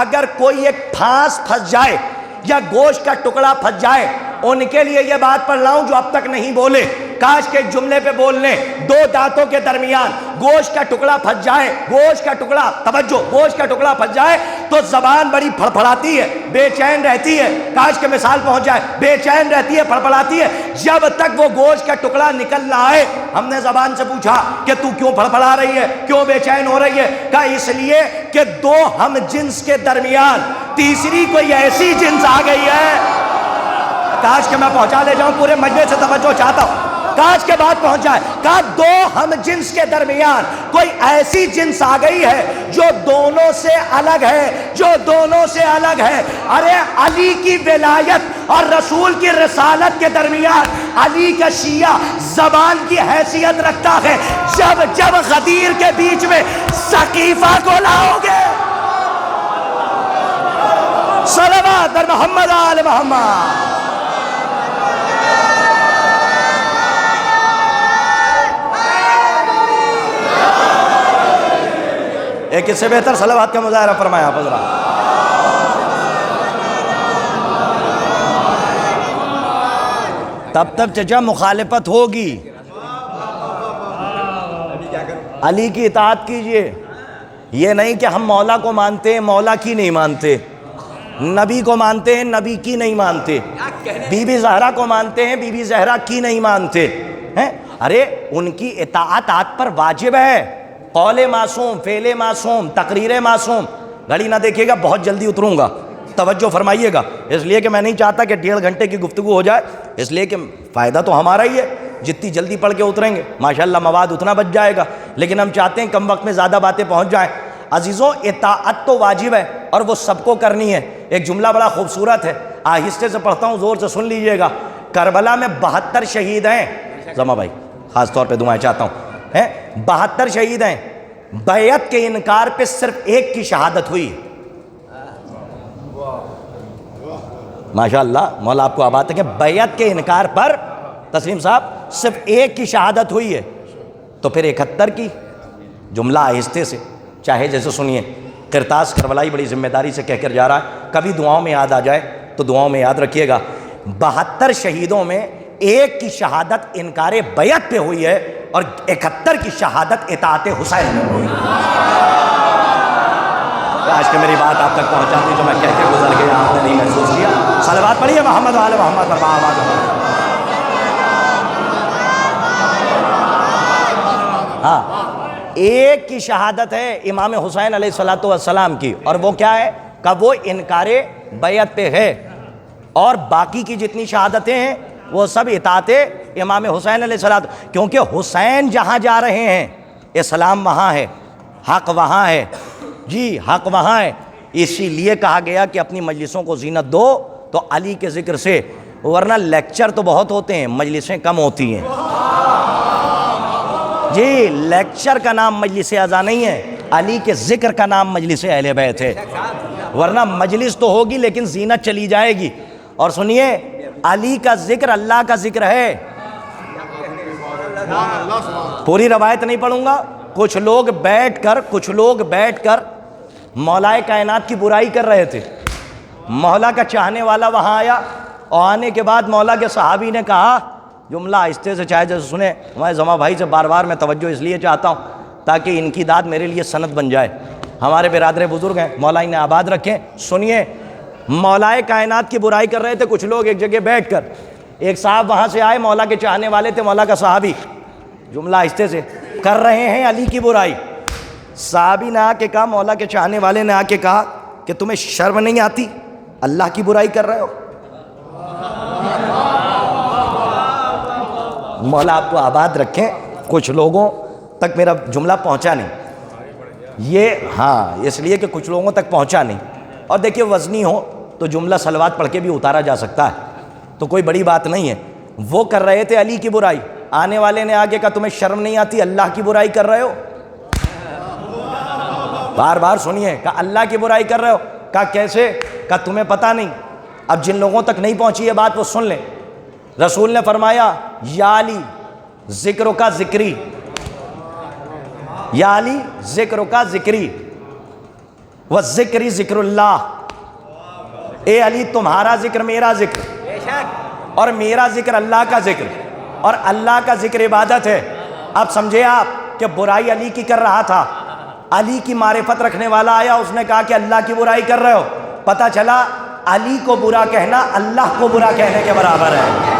اگر کوئی ایک پھانس پھنس جائے یا گوشت کا ٹکڑا پھنس جائے. ان کے لیے یہ بات پڑھ رہا ہوں جو اب تک نہیں بولے، کاش کے جملے پہ بول لیں. دو دانتوں کے درمیان گوشت کا ٹکڑا پھنس جائے، گوشت کا ٹکڑا، توجہ، گوشت کا ٹکڑا پھنس جائے تو زبان بڑی پھڑپڑاتی ہے، بے چین رہتی ہے. کاش کے مثال پہنچ جائے. بے چین رہتی ہے، پھڑپڑاتی ہے جب تک وہ گوشت کا ٹکڑا نکل نہ آئے. ہم نے زبان سے پوچھا کہ تو کیوں پھڑپڑا رہی ہے، کیوں بے چین ہو رہی ہے؟ کہ اس لیے کہ دو ہم جنس کے درمیان تیسری کوئی ایسی جنس آ گئی ہے. کاش کہ میں پہنچا لے جاؤں، پورے مجمع سے توجہ چاہتا ہوں. کاش کے بعد پہنچا ہے. کہا دو ہم جنس کے درمیان کوئی ایسی جنس آ گئی ہے جو دونوں سے الگ ہے، جو دونوں سے الگ ہے. ارے علی کی ولایت اور رسول کی رسالت کے درمیان علی کا شیعہ زبان کی حیثیت رکھتا ہے. جب غدیر کے بیچ میں سقیفہ کو لاؤ گے، صلوات بر محمد آل محمد. ایک اس سے بہتر صلوات کا مظاہرہ فرمایا آپ حضرات. تب تک چچا مخالفت ہوگی. علی کی اطاعت کیجئے. یہ نہیں کہ ہم مولا کو مانتے ہیں مولا کی نہیں مانتے، نبی کو مانتے ہیں نبی کی نہیں مانتے، بی بی زہرا کو مانتے ہیں بی بی زہرا کی نہیں مانتے ہیں. ارے ان کی اطاعت آپ پر واجب ہے. قول معصوم، فعل معصوم، تقریر معصوم. گھڑی نہ دیکھیے گا، بہت جلدی اتروں گا، توجہ فرمائیے گا. اس لیے کہ میں نہیں چاہتا کہ 1.5 گھنٹے کی گفتگو ہو جائے، اس لیے کہ فائدہ تو ہمارا ہی ہے. جتنی جلدی پڑھ کے اتریں گے ماشاءاللہ مواد اتنا بچ جائے گا، لیکن ہم چاہتے ہیں کم وقت میں زیادہ باتیں پہنچ جائیں. عزیزوں اطاعت تو واجب ہے اور وہ سب کو کرنی ہے. ایک جملہ بڑا خوبصورت ہے، آہستہ سے پڑھتا ہوں، زور سے سن لیجئے گا. کربلا میں 72 شہید ہیں. زما بھائی خاص طور پہ دعائیں چاہتا ہوں. 72 شہید ہیں. بیعت کے انکار پہ صرف ایک کی شہادت ہوئی. ماشاءاللہ مولا آپ کو آباد ہے کہ بیعت کے انکار پر تسلیم صاحب صرف ایک کی شہادت ہوئی ہے. تو پھر 71 کی. جملہ آہستہ سے چاہے جیسے سنیے. قرطاس کربلائی بڑی ذمہ داری سے کہہ کر جا رہا ہے، کبھی دعاؤں میں یاد آ جائے تو دعاؤں میں یاد رکھیے گا. 72 شہیدوں میں ایک کی شہادت انکار بیعت پہ ہوئی ہے اور 71 کی شہادت اطاعت حسین میں ہوئی. آج کہ میری بات آپ تک پہنچا دی جو میں کہہ کے گزر گیا، آپ نے نہیں محسوس کیا. صلوات پڑھیے محمد وعلی محمد پر آواز. ہاں ایک کی شہادت ہے امام حسین علیہ السلام کی، اور وہ کیا ہے کہ وہ انکار بیعت پہ ہے، اور باقی کی جتنی شہادتیں ہیں وہ سب اطاعت امام حسین علیہ السلام. کیونکہ حسین جہاں جا رہے ہیں اسلام وہاں ہے، حق وہاں ہے. جی حق وہاں ہے. اسی لیے کہا گیا کہ اپنی مجلسوں کو زینت دو تو علی کے ذکر سے، ورنہ لیکچر تو بہت ہوتے ہیں مجلسیں کم ہوتی ہیں. جی لیکچر کا نام مجلس اعزا نہیں ہے، علی کے ذکر کا نام مجلس اہل بیت ہے. ورنہ مجلس تو ہوگی لیکن زینت چلی جائے گی. اور سنیے علی کا ذکر اللہ کا ذکر ہے. پوری روایت نہیں پڑھوں گا. کچھ لوگ بیٹھ کر مولا کائنات کی برائی کر رہے تھے. مولا کا چاہنے والا وہاں آیا اور آنے کے بعد مولا کے صحابی نے کہا، جملہ آہستہ سے چاہے جیسے سنیں، ہمارے زما بھائی سے بار بار میں توجہ اس لیے چاہتا ہوں تاکہ ان کی داد میرے لیے سند بن جائے. ہمارے برادر بزرگ ہیں، مولا انہیں آباد رکھیں. سنیے مولا کائنات کی برائی کر رہے تھے کچھ لوگ ایک جگہ بیٹھ کر. ایک صاحب وہاں سے آئے، مولا کے چاہنے والے تھے، مولا کا صحابی. جملہ آہستہ سے، کر رہے ہیں علی کی برائی. صحابی نے آ کے کہا، مولا کے چاہنے والے نے آ کے کہا کہ تمہیں شرم نہیں آتی، اللہ کی برائی کر رہے ہو. مولا آپ کو آباد رکھیں. کچھ لوگوں تک میرا جملہ پہنچا نہیں، یہ ہاں اس لیے کہ کچھ لوگوں تک پہنچا نہیں. اور دیکھیے وزنی ہو تو جملہ صلوات پڑھ کے بھی اتارا جا سکتا ہے، تو کوئی بڑی بات نہیں ہے. وہ کر رہے تھے علی کی برائی، آنے والے نے آگے کہا تمہیں شرم نہیں آتی، اللہ کی برائی کر رہے ہو. بار بار سنیے، کہا اللہ کی برائی کر رہے ہو. کہا کیسے؟ کہا تمہیں پتہ نہیں. اب جن لوگوں تک نہیں پہنچی یہ بات وہ سن لیں. رسول نے فرمایا، یا علی ذکر کا ذکری، یا علی ذکر کا ذکری و ذکری ذکر اللہ. اے علی تمہارا ذکر میرا ذکر، اور میرا ذکر اللہ کا ذکر، اور اللہ کا ذکر عبادت ہے. اب سمجھے آپ کہ برائی علی کی کر رہا تھا. علی کی معرفت رکھنے والا آیا، اس نے کہا کہ اللہ کی برائی کر رہے ہو. پتہ چلا علی کو برا کہنا اللہ کو برا کہنے کے برابر ہے.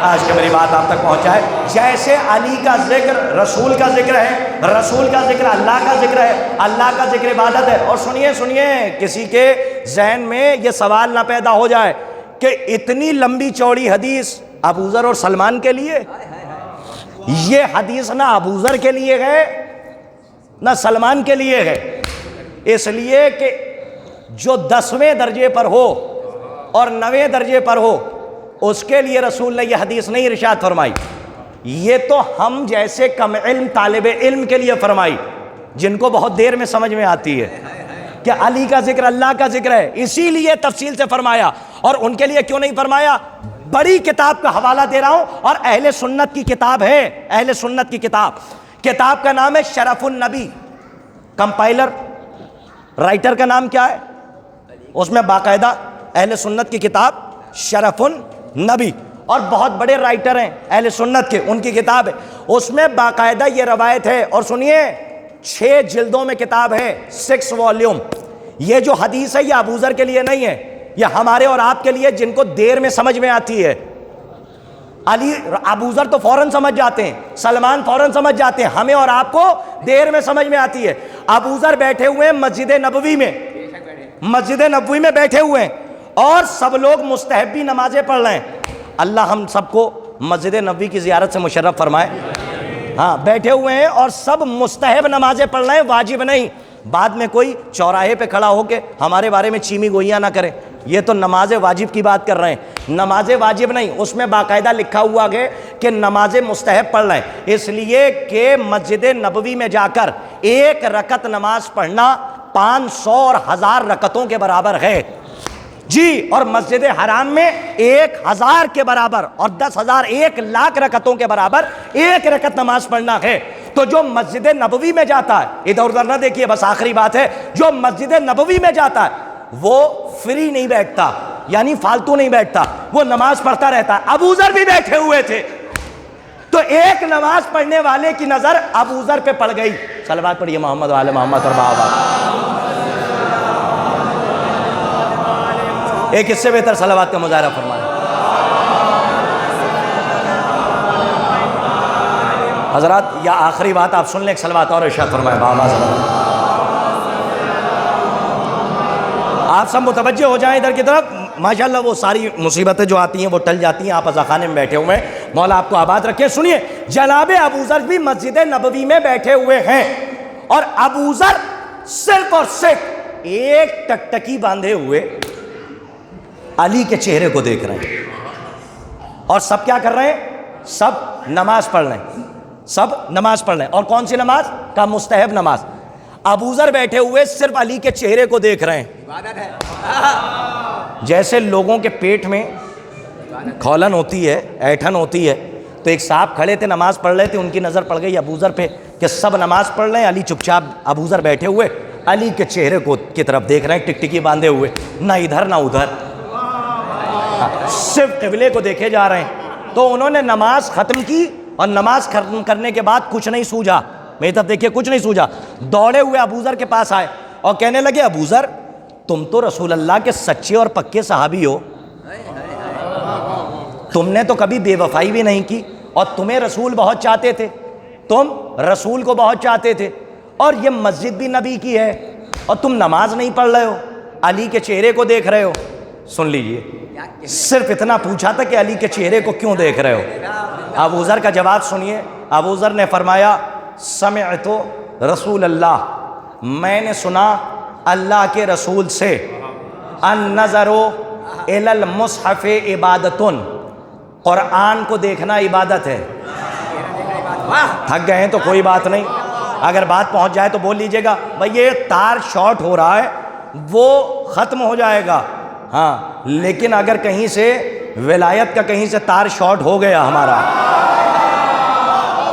آج کہ میری بات آپ تک پہنچائے. جیسے علی کا ذکر رسول کا ذکر ہے، رسول کا ذکر اللہ کا ذکر ہے، اللہ کا ذکر عبادت ہے. اور سنیے کسی کے ذہن میں یہ سوال نہ پیدا ہو جائے کہ اتنی لمبی چوڑی حدیث ابوذر اور سلمان کے لیے. یہ حدیث نہ ابو ذر کے لیے ہے نہ سلمان کے لیے ہے، اس لیے کہ جو 10ویں درجے پر ہو اور 9ویں درجے پر ہو اس کے لیے رسول نے یہ حدیث نہیں ارشاد فرمائی، یہ تو ہم جیسے کم علم طالب علم کے لیے فرمائی، جن کو بہت دیر میں سمجھ میں آتی ہے کہ علی کا ذکر اللہ کا ذکر ہے، اسی لیے تفصیل سے فرمایا۔ اور ان کے لیے کیوں نہیں فرمایا؟ بڑی کتاب کا حوالہ دے رہا ہوں، اور اہل سنت کی کتاب ہے، اہل سنت کی کتاب کا نام ہے شرف النبی۔ کمپائلر رائٹر کا نام کیا ہے؟ اس میں باقاعدہ اہل سنت کی کتاب شرف النبی، اور بہت بڑے رائٹر ہیں اہل سنت کے، ان کی کتاب ہے، اس میں باقاعدہ یہ روایت ہے۔ اور سنیے، 6 جلدوں میں کتاب ہے، 6 والیوم۔ یہ جو حدیث ہے یہ ابو ذر کے لیے نہیں ہے، یہ ہمارے اور آپ کے لیے جن کو دیر میں سمجھ میں آتی ہے۔ علی ابو ذر تو فوراً سمجھ جاتے ہیں، سلمان فوراً سمجھ جاتے ہیں، ہمیں اور آپ کو دیر میں سمجھ میں آتی ہے۔ ابو ذر بیٹھے ہوئے ہیں مسجد نبوی میں بیٹھے ہوئے ہیں، اور سب لوگ مستحبی نمازیں پڑھ رہے ہیں۔ اللہ ہم سب کو مسجد نبوی کی زیارت سے مشرف فرمائے۔ ہاں، بیٹھے ہوئے ہیں اور سب مستحب نمازیں پڑھ رہے ہیں، واجب نہیں۔ بعد میں کوئی چوراہے پہ کھڑا ہو کے ہمارے بارے میں چیمی گوئیاں نہ کرے، یہ تو نماز واجب کی بات کر رہے ہیں، نماز واجب نہیں۔ اس میں باقاعدہ لکھا ہوا ہے کہ نماز مستحب پڑھ رہے ہیں، اس لیے کہ مسجد نبوی میں جا کر 1 رکعت نماز پڑھنا 500 اور 1000 رکعتوں کے برابر ہے جی، اور مسجد حرام میں 1000 کے برابر اور 10,000 1,00,000 رکعتوں کے برابر 1 رکعت نماز پڑھنا ہے۔ تو جو مسجد نبوی میں جاتا ہے، ادھر ادھر نہ دیکھیے، بس آخری بات ہے، جو مسجد نبوی میں جاتا ہے وہ فری نہیں بیٹھتا، یعنی فالتو نہیں بیٹھتا، وہ نماز پڑھتا رہتا ہے۔ ابو ذر بھی بیٹھے ہوئے تھے، تو ایک نماز پڑھنے والے کی نظر ابو ذر پہ پڑ گئی۔ صلوات پڑھیے محمد وعلی محمد اور بابا۔ ایک اس سے بہتر صلوات کا مظاہرہ فرمائیں۔ حضرات، یا آخری بات آپ سن لیں، ایک صلوات اور ارشاد فرمائیں بابا صلوات۔ آپ سب متوجہ ہو جائیں ادھر کی طرف، ماشاءاللہ وہ ساری مصیبتیں جو آتی ہیں وہ ٹل جاتی ہیں۔ آپ عزاخانے میں بیٹھے ہوئے ہیں، مولا آپ کو آباد رکھے۔ سنیے، جناب ابو ذر بھی مسجد نبوی میں بیٹھے ہوئے ہیں، اور ابو ذر صرف اور صرف ایک ٹکٹکی باندھے ہوئے علی کے چہرے کو دیکھ رہے ہیں، اور سب کیا کر رہے ہیں؟ سب نماز پڑھ رہے ہیں، سب نماز پڑھ رہے ہیں۔ اور کون سی نماز؟ کا مستحب نماز۔ ابو ذر بیٹھے ہوئے صرف علی کے چہرے کو دیکھ رہے ہیں۔ جیسے لوگوں کے پیٹ میں کھولن ہوتی ہے، ایٹھن ہوتی ہے، تو ایک صاحب کھڑے تھے نماز پڑھ رہے تھے، ان کی نظر پڑ گئی ابو ذر پہ کہ سب نماز پڑھ رہے ہیں، علی چپ چاپ، ابو ذر بیٹھے ہوئے علی کے چہرے کو کی طرف دیکھ رہے ہیں، ٹکٹکی باندھے ہوئے، نہ ادھر نہ ادھر، صرف قبلے کو دیکھے جا رہے ہیں۔ تو انہوں نے نماز ختم کی، اور نماز ختم کرنے کے بعد کچھ نہیں سوجا، میری طرف دیکھیے، کچھ نہیں سوجا، دوڑے ہوئے ابو ذر کے پاس آئے اور کہنے لگے، ابو ذر تم تو رسول اللہ کے سچے اور پکے صحابی ہو، تم نے تو کبھی بے وفائی بھی نہیں کی، اور تمہیں رسول بہت چاہتے تھے، تم رسول کو بہت چاہتے تھے، اور یہ مسجد بھی نبی کی ہے، اور تم نماز نہیں پڑھ رہے ہو، علی کے چہرے کو دیکھ رہے ہو۔ سن لیجئے، صرف اتنا پوچھا تھا کہ علی کے چہرے کو کیوں دیکھ رہے ہو؟ ابو ذر کا جواب سنیے۔ ابو ذر نے فرمایا، سمعت رسول اللہ، میں نے سنا اللہ کے رسول سے، النظر الی المصحف عبادۃ، قرآن کو دیکھنا عبادت ہے۔ تھک گئے ہیں تو کوئی بات نہیں، اگر بات پہنچ جائے تو بول لیجئے گا، بھئی یہ تار شارٹ ہو رہا ہے، وہ ختم ہو جائے گا، ہاں، لیکن اگر کہیں سے ولایت کا کہیں سے تار شارٹ ہو گیا ہمارا،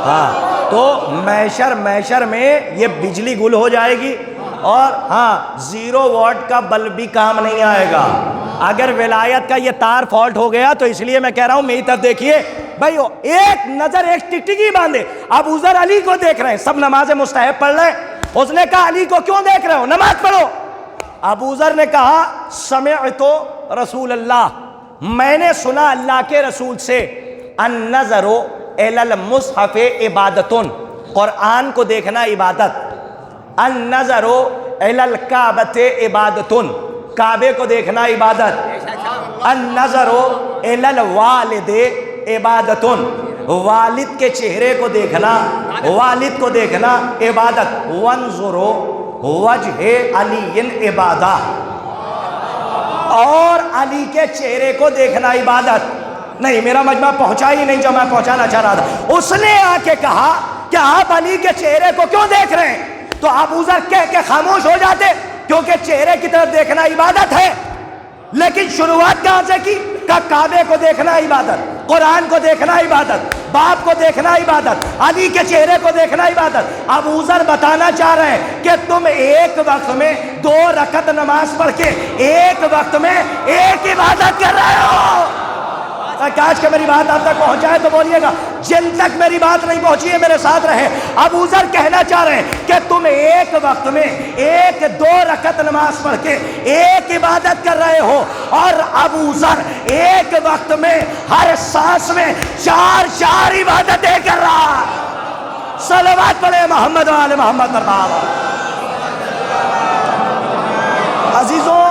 ہاں، تو میشر میں یہ بجلی گل ہو جائے گی، اور ہاں 0 واٹ کا بلب بھی کام نہیں آئے گا۔ اگر ولایت کا یہ تار فالٹ ہو گیا تو اس لیے میں کہہ رہا ہوں، میری طرف دیکھیے بھائی، ایک نظر ایک ٹکٹکی باندھے، ابو ذر علی کو دیکھ رہے ہیں، سب نماز مستحب پڑھ رہے ہیں۔ اس نے کہا، علی کو کیوں دیکھ رہے ہو؟ نماز پڑھو۔ ابو ذر نے کہا، سمعت رسول اللہ، میں نے سنا اللہ کے رسول سے، النظر الی المصحف عبادۃ، قرآن کو دیکھنا عبادت، النظر الی الکعبۃ عبادۃ، کعبے کو دیکھنا عبادت، النظر الی الوالد عبادۃ، والد کے چہرے کو دیکھنا، والد کو دیکھنا عبادت، وانظروا وجہ علی عبادہ، اور علی کے چہرے کو دیکھنا عبادت۔ نہیں، میرا مجمع پہنچا ہی نہیں جو میں پہنچانا چاہ رہا تھا۔ اس نے آ کے کہا کہ آپ علی کے چہرے کو کیوں دیکھ رہے ہیں؟ تو ابو ذر کہہ کے خاموش ہو جاتے، کیونکہ چہرے کی طرف دیکھنا عبادت ہے۔ لیکن شروعات کہاں سے کی؟ کہ کعبے کو دیکھنا عبادت، قرآن کو دیکھنا عبادت، باپ کو دیکھنا عبادت، علی کے چہرے کو دیکھنا عبادت۔ ابو ذر بتانا چاہ رہے ہیں کہ تم ایک وقت میں 2 رکعت نماز پڑھ کے ایک وقت میں ایک عبادت کر رہے ہو۔ کاش کہ میری بات آپ تک پہنچائے تو بولیے گا، جن تک میری بات نہیں پہنچی ہے میرے ساتھ رہے۔ ابو ذر کہنا چاہ رہے ہیں کہ تم ایک وقت میں 2 رکعت نماز پڑھ کے ایک عبادت کر رہے ہو، اور ابو ذر ایک وقت میں ہر سانس میں 4 عبادتیں کر رہا۔ صلوات پڑھے محمد و آل محمد پر بابا۔ عزیزوں،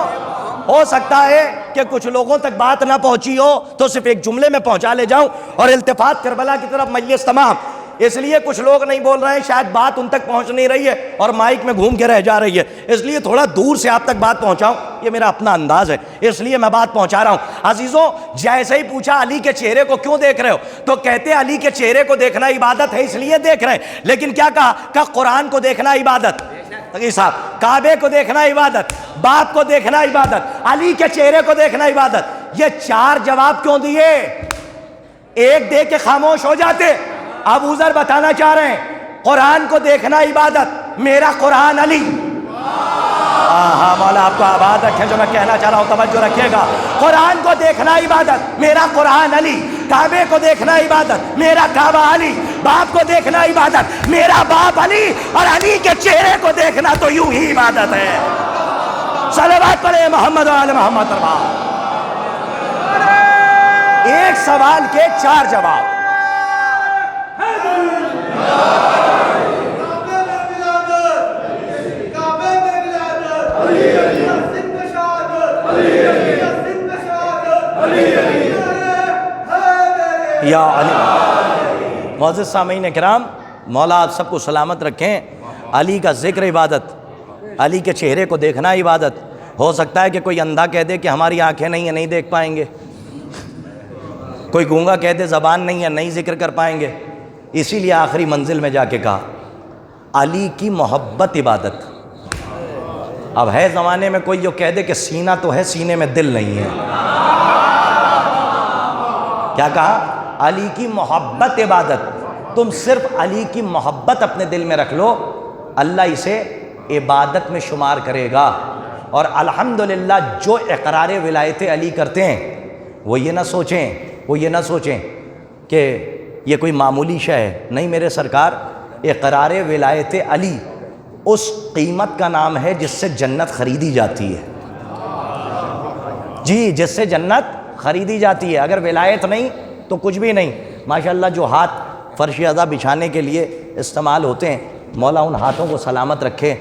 ہو سکتا ہے کہ کچھ لوگوں تک بات نہ پہنچی ہو تو صرف ایک جملے میں پہنچا لے جاؤں، اور التفات کربلا کی طرف مجلس تمام۔ اس لیے کچھ لوگ نہیں بول رہے ہیں، شاید بات ان تک پہنچ نہیں رہی ہے اور مائک میں گھوم کے رہ جا رہی ہے، اس لیے تھوڑا دور سے آپ تک بات پہنچاؤں، یہ میرا اپنا انداز ہے، اس لیے میں بات پہنچا رہا ہوں۔ عزیزوں، جیسے ہی پوچھا علی کے چہرے کو کیوں دیکھ رہے ہو، تو کہتے علی کے چہرے کو دیکھنا عبادت ہے، اس لیے دیکھ رہے ہیں۔ لیکن کیا کہا؟ کہ قرآن کو دیکھنا عبادت، صاحب کعبے کو دیکھنا عبادت، باپ کو دیکھنا عبادت، علی کے چہرے کو دیکھنا عبادت۔ یہ 4 جواب کیوں دیے؟ ایک دے کے خاموش ہو جاتے۔ ابو ذر بتانا چاہ رہے ہیں قرآن کو دیکھنا عبادت، میرا قرآن علی۔ ہاں مولا آپ کو آباد رکھیں، جو میں کہنا چاہ رہا ہوں توجہ رکھیے گا۔ قرآن کو دیکھنا عبادت، میرا قرآن علی۔ کعبے کو دیکھنا عبادت، میرا کعبہ علی۔ باپ کو دیکھنا عبادت، میرا باپ علی۔ اور علی کے چہرے کو دیکھنا تو یوں ہی عبادت ہے۔ صلوات پڑھے محمد و آل محمد پر بابا۔ ایک سوال کے 4 جواب۔ یا علی۔ معزز سامعین کرام، مولا آپ سب کو سلامت رکھیں۔ علی کا ذکر عبادت، علی کے چہرے کو دیکھنا عبادت۔ ہو سکتا ہے کہ کوئی اندھا کہہ دے کہ ہماری آنکھیں نہیں ہیں، نہیں دیکھ پائیں گے، کوئی گونگا کہہ دے زبان نہیں ہے، نہیں ذکر کر پائیں گے، اسی لیے آخری منزل میں جا کے کہا علی کی محبت عبادت۔ اب ہے زمانے میں کوئی جو کہہ دے کہ سینہ تو ہے، سینے میں دل نہیں ہے۔ کیا کہا؟ علی کی محبت عبادت۔ تم صرف علی کی محبت اپنے دل میں رکھ لو، اللہ اسے عبادت میں شمار کرے گا۔ اور الحمدللہ جو اقرار ولایت علی کرتے ہیں وہ یہ نہ سوچیں کہ یہ کوئی معمولی شے ہے، نہیں میرے سرکار، اقرار ولایت علی اس قیمت کا نام ہے جس سے جنت خریدی جاتی ہے۔ جی، جس سے جنت خریدی جاتی ہے۔ اگر ولایت نہیں تو کچھ بھی نہیں۔ ماشاءاللہ جو ہاتھ فرش اعضا بچھانے کے لیے استعمال ہوتے ہیں، مولا ان ہاتھوں کو سلامت رکھے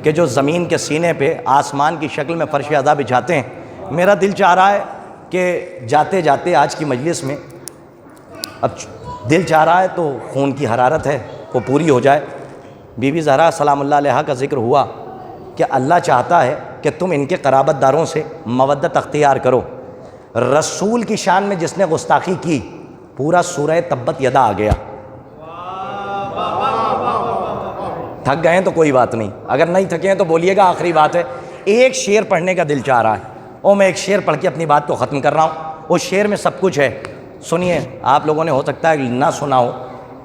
کہ جو زمین کے سینے پہ آسمان کی شکل میں فرش اعضا بچھاتے ہیں۔ میرا دل چاہ رہا ہے کہ جاتے جاتے آج کی مجلس میں، اب دل چاہ رہا ہے تو خون کی حرارت ہے وہ پوری ہو جائے۔ بی بی زہرا سلام اللہ علیہا کا ذکر ہوا کہ اللہ چاہتا ہے کہ تم ان کے قرابت داروں سے مودت اختیار کرو۔ رسول کی شان میں جس نے گستاخی کی، پورا سورہ تبت یدا آ گیا۔ تھک گئے ہیں تو کوئی بات نہیں، اگر نہیں تھکے ہیں تو بولیے گا آخری بات ہے۔ ایک شعر پڑھنے کا دل چاہ رہا ہے، اور میں ایک شعر پڑھ کے اپنی بات کو ختم کر رہا ہوں۔ اس شعر میں سب کچھ ہے، سنیے۔ آپ لوگوں نے ہو سکتا ہے نہ سنا ہو،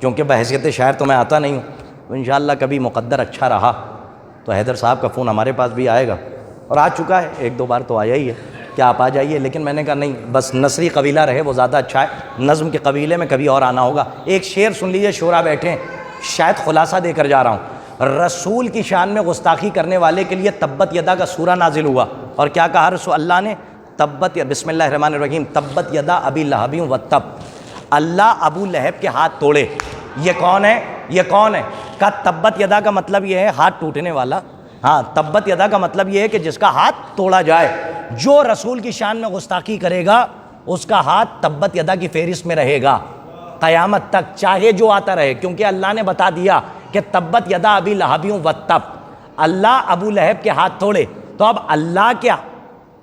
کیونکہ بحیثیت شاعر تو میں آتا نہیں ہوں۔ تو انشاءاللہ کبھی مقدر اچھا رہا تو حیدر صاحب کا فون ہمارے پاس بھی آئے گا، اور آ چکا ہے، 1-2 بار تو آیا ہی ہے کہ آپ آ جائیے، لیکن میں نے کہا نہیں، بس نثری قبیلہ رہے وہ زیادہ اچھا ہے، نظم کے قبیلے میں کبھی اور آنا ہوگا۔ ایک شعر سن لیجیے، شعراء بیٹھے ہیں، شاید خلاصہ دے کر جا رہا ہوں۔ رسول کی شان میں گستاخی کرنے والے کے لیے تبت یدا کا سورہ نازل ہوا، اور کیا کہا رسول اللہ نے؟ تبت، بسم اللہ الرحمن الرحیم، تبت یدا ابی لہب وتب۔ اللہ ابو لہب کے ہاتھ توڑے۔ یہ کون ہے؟ یہ کون ہے؟ کہ تبت یدا کا مطلب یہ ہے ہاتھ ٹوٹنے والا۔ ہاں، تبت یدا کا مطلب یہ ہے کہ جس کا ہاتھ توڑا جائے۔ جو رسول کی شان میں گستاخی کرے گا اس کا ہاتھ تبت یدا کی فہرست میں رہے گا۔ قیامت تک چاہے جو آتا رہے، کیونکہ اللہ نے بتا دیا کہ تبت یدا ابی لہب وتب، اللہ ابو لہب کے ہاتھ توڑے، تو اب اللہ کے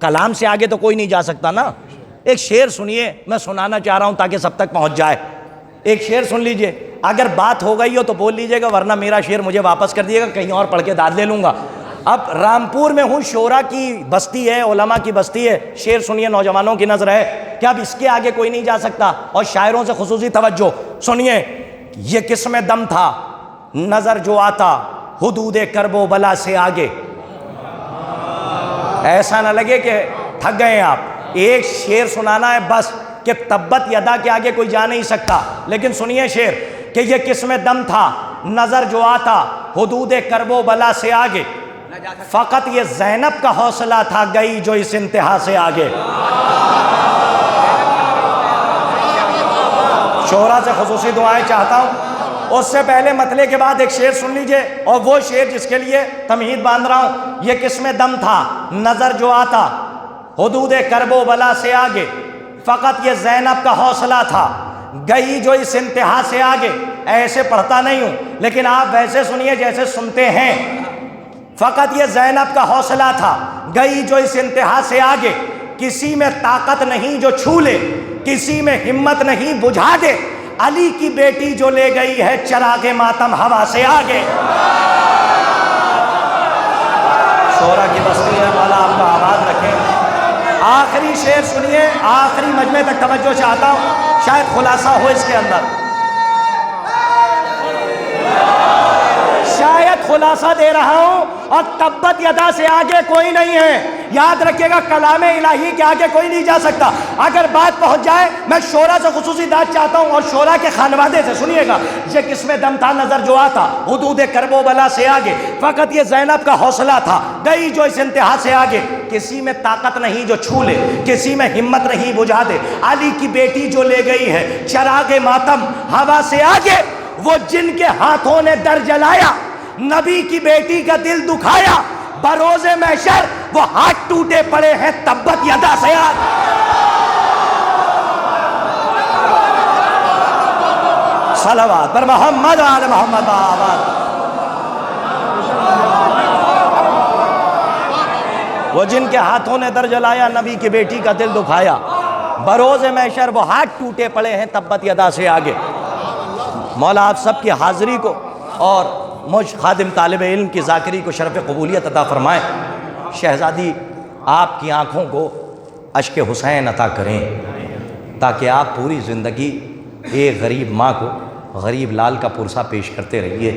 کلام سے آگے تو کوئی نہیں جا سکتا نا۔ ایک شعر سنیے، میں سنانا چاہ رہا ہوں تاکہ سب تک پہنچ جائے۔ ایک شعر سن لیجئے، اگر بات ہو گئی ہو تو بول لیجئے گا، ورنہ میرا شعر مجھے واپس کر دیے گا، کہیں اور پڑھ کے داد لے لوں گا۔ اب رامپور میں ہوں، شورا کی بستی ہے، علماء کی بستی ہے، شعر سنیے، نوجوانوں کی نظر ہے کہ اب اس کے آگے کوئی نہیں جا سکتا، اور شاعروں سے خصوصی توجہ سنیے۔ یہ کس میں دم تھا نظر جو آتا حدود کرب و بلا سے آگے، ایسا نہ لگے کہ تھک گئے آپ، ایک شعر سنانا ہے بس، کہ تبت یدا کے آگے کوئی جا نہیں سکتا، لیکن سنیے شعر کہ یہ کس میں دم تھا نظر جو آتا حدود کرب و بلا سے آگے، فقط یہ زینب کا حوصلہ تھا گئی جو اس انتہا سے آگے۔ شہرا سے خصوصی دعائیں چاہتا ہوں، اس سے پہلے مطلع کے بعد ایک شعر سن لیجئے، اور وہ شعر جس کے لیے تمہید باندھ رہا ہوں، یہ کس میں دم تھا نظر جو آتا حدود کرب و بلا سے آگے، فقط یہ زینب کا حوصلہ تھا گئی جو اس انتہا سے آگے۔ ایسے پڑھتا نہیں ہوں، لیکن آپ ویسے سنیے جیسے سنتے ہیں۔ فقط یہ زینب کا حوصلہ تھا گئی جو اس انتہا سے آگے، کسی میں طاقت نہیں جو چھو لے، کسی میں ہمت نہیں بجھا دے، علی کی بیٹی جو لے گئی ہے چراغ ماتم ہوا سے آگے۔ شورا کی بستی ہے، مولا آپ کو آباد رکھے۔ آخری شعر سنیے، آخری مجمع تک توجہ چاہتا ہوں، شاید خلاصہ ہو اس کے اندر، شاید خلاصہ دے رہا ہوں، اور تبت یدا سے آگے کوئی نہیں ہے۔ یاد رکھیے گا، کلام الہی کے آگے کوئی نہیں جا سکتا۔ اگر بات پہنچ جائے، میں شورا سے خصوصی داد چاہتا ہوں، اور شورا کے خانوادے سے سنیے گا، یہ کس میں دم تھا نظر جو آتا حدود کرب و بلا سے آگے، فقط یہ زینب کا حوصلہ تھا گئی جو اس انتہا سے آگے، کسی میں طاقت نہیں جو چھو لے، کسی میں ہمت نہیں بجھا دے، علی کی بیٹی جو لے گئی ہے چراغ ماتم ہوا سے آگے، وہ جن کے ہاتھوں نے در جلایا، نبی کی بیٹی کا دل دکھایا، بروز محشر وہ ہاتھ ٹوٹے پڑے ہیں تبت یدا سے آگے۔ صلوات پر محمد آل محمد آباد۔ وہ جن کے ہاتھوں نے در جلایا، نبی کی بیٹی کا دل دکھایا، بروز محشر وہ ہاتھ ٹوٹے پڑے ہیں تبت یدا سے آگے۔ مولا آپ سب کی حاضری کو اور مجھ خادم طالب علم کی ذاکری کو شرف قبولیت عطا فرمائیں۔ شہزادی آپ کی آنکھوں کو اشک حسین عطا کریں، تاکہ آپ پوری زندگی ایک غریب ماں کو غریب لال کا پرسہ پیش کرتے رہیے۔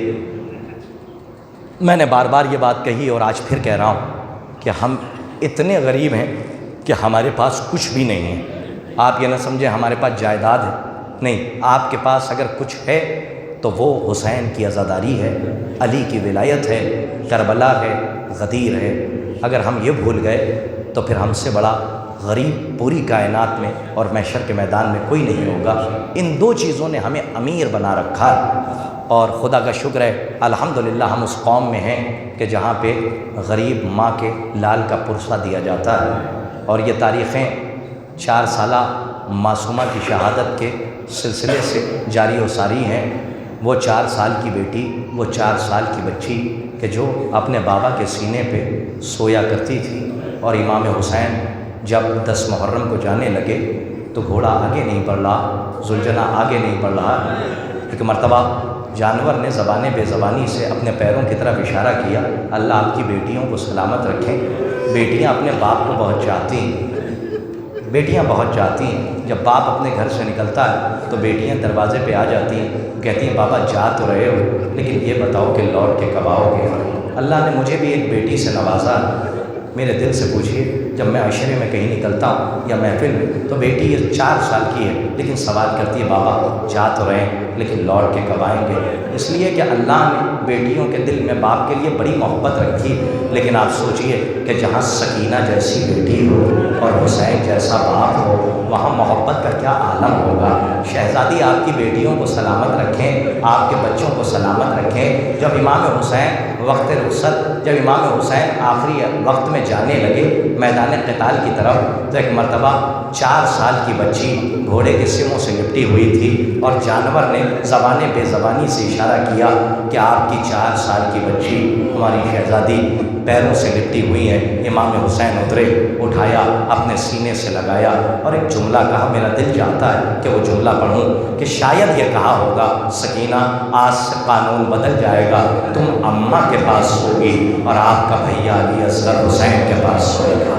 میں نے بار بار یہ بات کہی اور آج پھر کہہ رہا ہوں کہ ہم اتنے غریب ہیں کہ ہمارے پاس کچھ بھی نہیں ہے۔ آپ یہ نہ سمجھیں ہمارے پاس جائیداد ہے، نہیں، آپ کے پاس اگر کچھ ہے تو وہ حسین کی عزاداری ہے، علی کی ولایت ہے، کربلا ہے، غدیر ہے۔ اگر ہم یہ بھول گئے تو پھر ہم سے بڑا غریب پوری کائنات میں اور محشر کے میدان میں کوئی نہیں ہوگا۔ ان دو چیزوں نے ہمیں امیر بنا رکھا ہے، اور خدا کا شکر ہے الحمدللہ ہم اس قوم میں ہیں کہ جہاں پہ غریب ماں کے لال کا پرسہ دیا جاتا ہے۔ اور یہ تاریخیں 4 سالہ معصومہ کی شہادت کے سلسلے سے جاری و ساری ہیں۔ وہ 4 سال کی بیٹی، وہ 4 سال کی بچی کہ جو اپنے بابا کے سینے پہ سویا کرتی تھی، اور امام حسین جب 10 محرم کو جانے لگے تو گھوڑا آگے نہیں بڑھ رہا، زلجنا آگے نہیں بڑھ رہا۔ ایک مرتبہ جانور نے زبان بے زبانی سے اپنے پیروں کی طرف اشارہ کیا، اللہ آپ کی بیٹیوں کو سلامت رکھیں۔ بیٹیاں اپنے باپ کو بہت چاہتی ہیں، بیٹیاں بہت چاہتی ہیں۔ جب باپ اپنے گھر سے نکلتا ہے تو بیٹیاں دروازے پہ آ جاتی ہیں، کہتی ہیں بابا جا تو رہے ہو لیکن یہ بتاؤ کہ لوٹ کے کب آؤ گے۔ اللہ نے مجھے بھی ایک بیٹی سے نوازا۔ میرے دل سے پوچھیے، جب میں عشرے میں کہیں نکلتا ہوں یا محفل میں تو بیٹی یہ 4 سال کی ہے لیکن سوال کرتی ہے بابا جا تو رہے ہیں لیکن لوٹ کے کب آئیں گے۔ اس لیے کہ اللہ نے بیٹیوں کے دل میں باپ کے لیے بڑی محبت رکھی۔ لیکن آپ سوچئے کہ جہاں سکینہ جیسی بیٹی ہو اور حسین جیسا باپ ہو، وہاں محبت کا کیا عالم ہوگا۔ شہزادی آپ کی بیٹیوں کو سلامت رکھیں، آپ کے بچوں کو سلامت رکھیں۔ جب امام حسین وقت رخصت جب امام حسین آخری وقت میں جانے لگے میدان قتال کی طرف، تو ایک مرتبہ 4 سال کی بچی گھوڑے کے سموں سے لپٹی ہوئی تھی اور جانور نے زبان بے زبانی سے اشارہ کیا کہ آپ کی 4 سال کی بچی ہماری شہزادی پیروں سے لپٹی ہوئی ہے۔ امام حسین اترے، اٹھایا، اپنے سینے سے لگایا اور ایک جملہ کہا، میرا دل چاہتا ہے کہ وہ جملہ پڑھوں، کہ شاید یہ کہا ہوگا سکینہ آج سے قانون بدل جائے گا، تم اماں کے پاس ہوگی اور آپ کا بھیا علی اصغر حسین کے پاس سوئے گا۔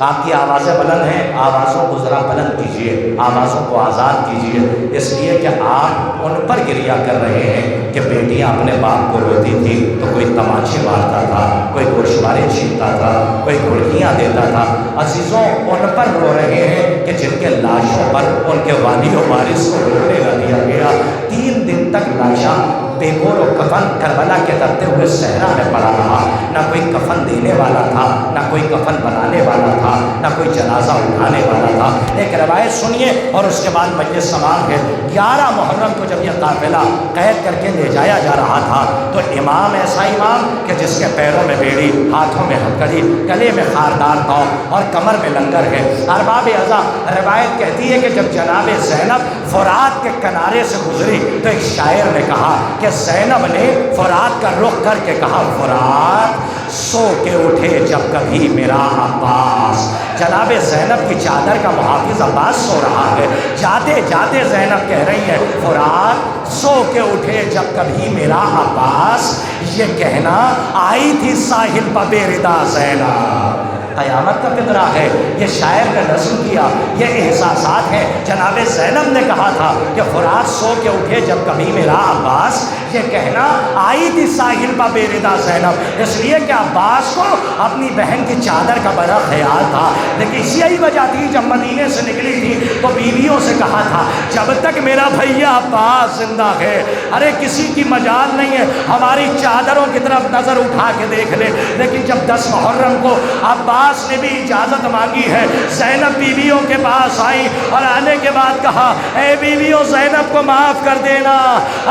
آپ کی آوازیں بلند ہیں، آوازوں کو ذرا بلند کیجیے، آوازوں کو آزاد کیجیے، اس لیے کہ آپ ان پر گریہ کر رہے ہیں کہ بیٹیاں اپنے باپ کو روتی تھی تو کوئی تماچے مارتا تھا، کوئی گوشوارے چھینتا تھا، کوئی گھڑکیاں دیتا تھا۔ عزیزوں ان پر رو رہے ہیں کہ جن کے لاشوں پر ان کے والی و وارث کو رونے نہ دیا گیا۔ 3 دن تک لاشاں بے گور و کفن کربلا کے تپتے ہوئے صحرا میں پڑا رہا، نہ کوئی کفن دینے والا تھا، نہ کوئی کفن بنانے والا تھا، نہ کوئی جنازہ اٹھانے والا تھا۔ ایک روایت سنیے اور اس کے بعد مجلس سماعت ہے۔ 11 محرم کو جب یہ قافلہ قید کر کے لے جایا جا رہا تھا تو امام ایسا امام کہ جس کے پیروں میں بیڑی، ہاتھوں میں ہتھکڑی، گلے میں خاردار پاؤ اور کمر میں لنگر ہے۔ ارباب ازا روایت کہتی ہے کہ جب جناب زینب فرات کے کنارے سے گزری تو ایک شاعر نے کہا کہ زینب نے فرات کا رخ کر کے کہا، فرات سو کے اٹھے جب کبھی میرا عباس۔ جناب زینب کی چادر کا محافظ عباس سو رہا ہے، جاتے جاتے زینب کہہ رہی ہے، فرات سو کے اٹھے جب کبھی میرا عباس۔ یہ کہنا آئی تھی ساحل پہ بے ردا زینب۔ قیامت کا فقرہ ہے، یہ شاعر نے نظم کیا، یہ احساسات ہیں۔ جناب زینب نے کہا تھا کہ فرات سو کے اٹھے جب کبھی میرا عباس، یہ کہنا آئی تھی ساحل پہ بے ردا زینب، اس لیے کہ عباس کو اپنی بہن کی چادر کا بڑا خیال تھا۔ لیکن اسی یہی وجہ تھی جب مدینے سے نکلی تھی تو بیویوں سے کہا تھا جب تک میرا بھیا عباس زندہ ہے، ارے کسی کی مجال نہیں ہے ہماری چادروں کی طرف نظر اٹھا کے دیکھ لے۔ لیکن جب 10 محرم کو عباس نے بھی اجازت مانگی ہے، زینب بیویوں کے پاس آئی اور آنے کے بعد کہا، اے بیویوں زینب کو معاف کر دینا،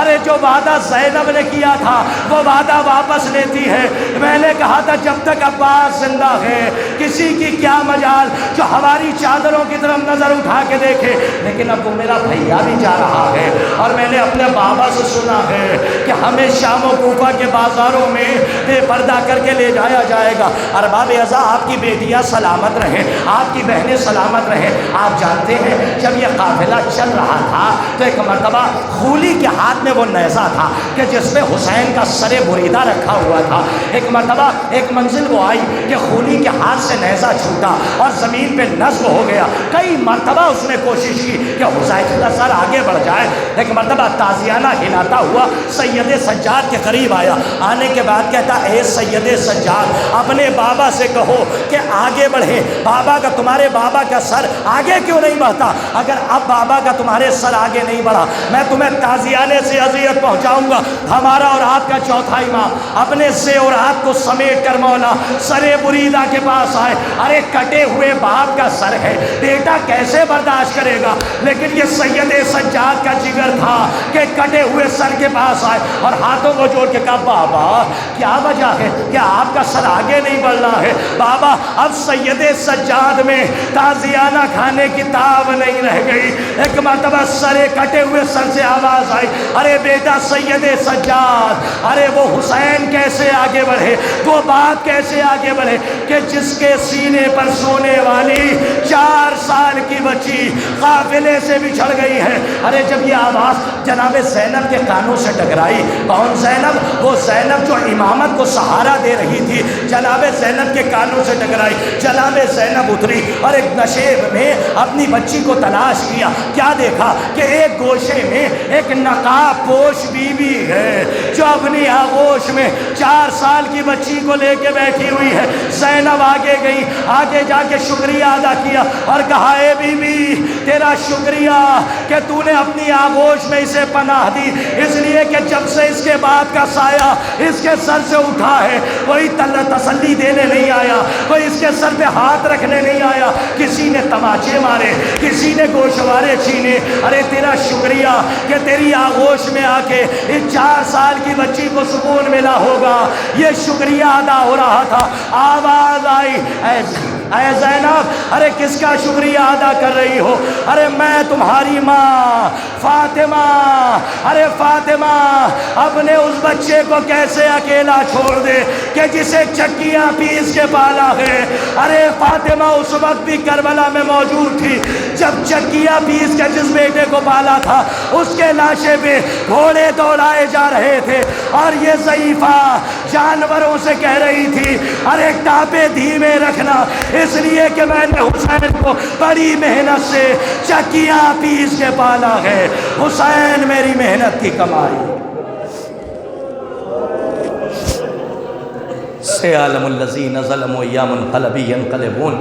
ارے جو وعدہ زینب نے کیا تھا وہ وعدہ واپس لیتی ہے۔ میں نے کہا تھا جب تک عباس زندہ ہے کسی کی کیا مجال جو ہماری چادروں کی طرف نظر اٹھا کے دیکھے، لیکن اب وہ میرا بھیا بھی جا رہا ہے اور میں نے اپنے بابا سے سنا ہے کہ ہمیں شام و کوفہ کے بازاروں میں بے پردہ کر کے لے جایا جائے گا۔ ارباب ازا آپ کی بیٹیاں سلامت رہیں، آپ کی بہنیں سلامت رہیں۔ آپ جانتے ہیں جب یہ قافلہ چل رہا تھا تو ایک مرتبہ خولی کے ہاتھ میں وہ نیزہ تھا کہ جس پہ حسین کا سر بریدہ رکھا ہوا تھا۔ ایک مرتبہ ایک منزل وہ آئی کہ خولی کے ہاتھ سے نیزہ چھوٹا اور زمین پہ نصب ہو گیا۔ کئی مرتبہ اس نے کوشش کی کہ حذیفہ کا سر آگے بڑھ جائے، ایک مرتبہ تازیانہ ہلاتا ہوا سید سجاد کے قریب آیا، آنے کے بعد کہتا، اے سید سجاد اپنے بابا سے کہو کہ آگے بڑھے، بابا کا تمہارے بابا کا سر آگے کیوں نہیں بڑھتا؟ اگر اب بابا کا تمہارے سر آگے نہیں بڑھا میں تمہیں تازیانے سے اذیت پہنچاؤں گا۔ ہمارا اور آپ کا چوتھا امام اپنے زیورات کو سمیٹ کر مولا سر بریدہ کے پاس آئے۔ ارے کٹے ہوئے باپ کا سر ہے، بیٹا کیسے برداشت کرے گا؟ لیکن یہ سید سجاد کا جگر تھا کہ کٹے ہوئے سر کے پاس آئے اور ہاتھوں کو جوڑ کے کہا، بابا کیا وجہ ہے کہ آپ کا سر آگے نہیں بڑھنا ہے؟ بابا اب سید سجاد میں تازیانہ کھانے کی تاب نہیں رہ گئی۔ ایک مرتبہ کٹے ہوئے سر سے آواز آئی، ارے بیٹا سید سجاد، ارے وہ حسین کیسے آگے بڑھے، وہ بات کیسے آگے بڑھے کہ جس کے سینے پر سونے والی 4 سال کی بچی قافلے سے بچھڑ گئی ہے۔ ارے جب یہ آواز جناب زینب کے کانوں سے ٹکرائی، کون زینب؟ وہ زینب جو امامت کو سہارا دے رہی تھی، جناب زینب کے کانوں سے ٹکرائی۔ جناب زینب اتری اور ایک نشیب میں اپنی بچی کو تلاش کیا، کیا دیکھا کہ ایک گوشے میں ایک نقاب پوش بیوی ہے جو اپنی آغوش میں 4 سال کی بچی کو لے کے بیٹھی ہوئی ہے۔ زینب آگے گئی، آگے جا کے شکریہ ادا کیا اور کہا، اے بی بی تیرا شکریہ کہ تو نے اپنی آغوش میں اسے پناہ دی، اس لیے کہ جب سے اس کے بعد کا سایہ اس کے سر سے اٹھا ہے کوئی تسلی دینے نہیں آیا، کوئی کوئی اس کے سر پہ ہاتھ رکھنے نہیں آیا، کسی نے تماچے مارے، کسی نے گوشوارے چھینے۔ ارے تیرا شکریہ کہ تیری آغوش میں آ کے اس 4 سال کی بچی کو سکون ملا ہوگا، یہ شکریہ ادا ہو رہا تھا۔ آواز آئی، اے زینب، ارے کس کا شکریہ ادا کر رہی ہو؟ ارے میں تمہاری ماں فاطمہ۔ ارے فاطمہ اپنے اس بچے کو کیسے اکیلا چھوڑ دے کہ جسے چکیاں پیس کے پالا ہے۔ ارے فاطمہ اس وقت بھی کربلا میں موجود تھی جب چکیاں پیس کے جس بیٹے کو پالا تھا اس کے لاشے پہ گھوڑے دوڑائے جا رہے تھے، اور یہ ضعیفہ جانوروں سے کہہ رہی تھی ارے ٹاپے دھیمے رکھنا، اس لیے کہ میں نے حسین کو بڑی محنت سے چکیاں پیس کے پالا ہے۔ حسین میری محنت کی کمائی۔ سیعلم الذین ظلموا ایام انقلب ینقلبون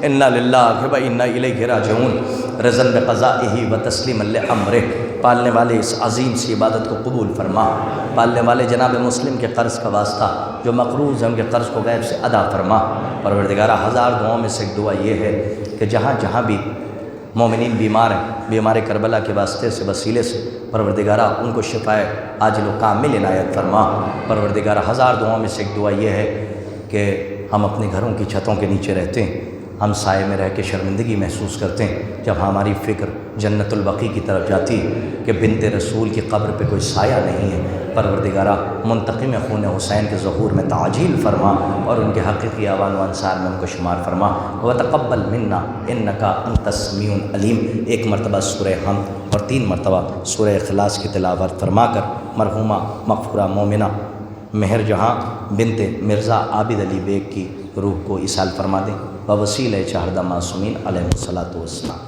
انا للہ و انا الیہ راجعون رضا بقضائہ و تسلیما لامرہ۔ پالنے والے اس عظیم سی عبادت کو قبول فرما، پالنے والے جناب مسلم کے قرض کا واسطہ جو مقروض ہیں ان کے قرض کو غیب سے ادا فرما۔ پروردگارہ 1000 دعاؤں میں سے ایک دعا یہ ہے کہ جہاں جہاں بھی مومنین بیمار ہیں، بیمار کربلا کے واسطے سے وسیلے سے پروردگارہ ان کو شفائے عاجل و کامل عنایت فرما۔ پروردگارہ 1000 دعاؤں میں سے ایک دعا یہ ہے کہ ہم اپنے گھروں کی چھتوں کے نیچے رہتے ہیں، ہم سائے میں رہ کے شرمندگی محسوس کرتے ہیں جب ہماری فکر جنت البقیع کی طرف جاتی کہ بنت رسول کی قبر پہ کوئی سایہ نہیں ہے۔ پروردگارہ منتقم خون حسین کے ظہور میں تعجیل فرما اور ان کے حقیقی آوان و انصار میں ان کو شمار فرما۔ وتقبل منا انکا انت السمیع العلیم۔ 1 مرتبہ سورہ حمد اور 3 مرتبہ سورہ اخلاص کی تلاوت فرما کر مرحومہ مغفورہ مومنہ مہر جہاں بنت مرزا عابد علی بیگ کی روح کو ایصال فرما دیں، وسیلہ 14 معصومین علیہ الصلاۃ والسلام۔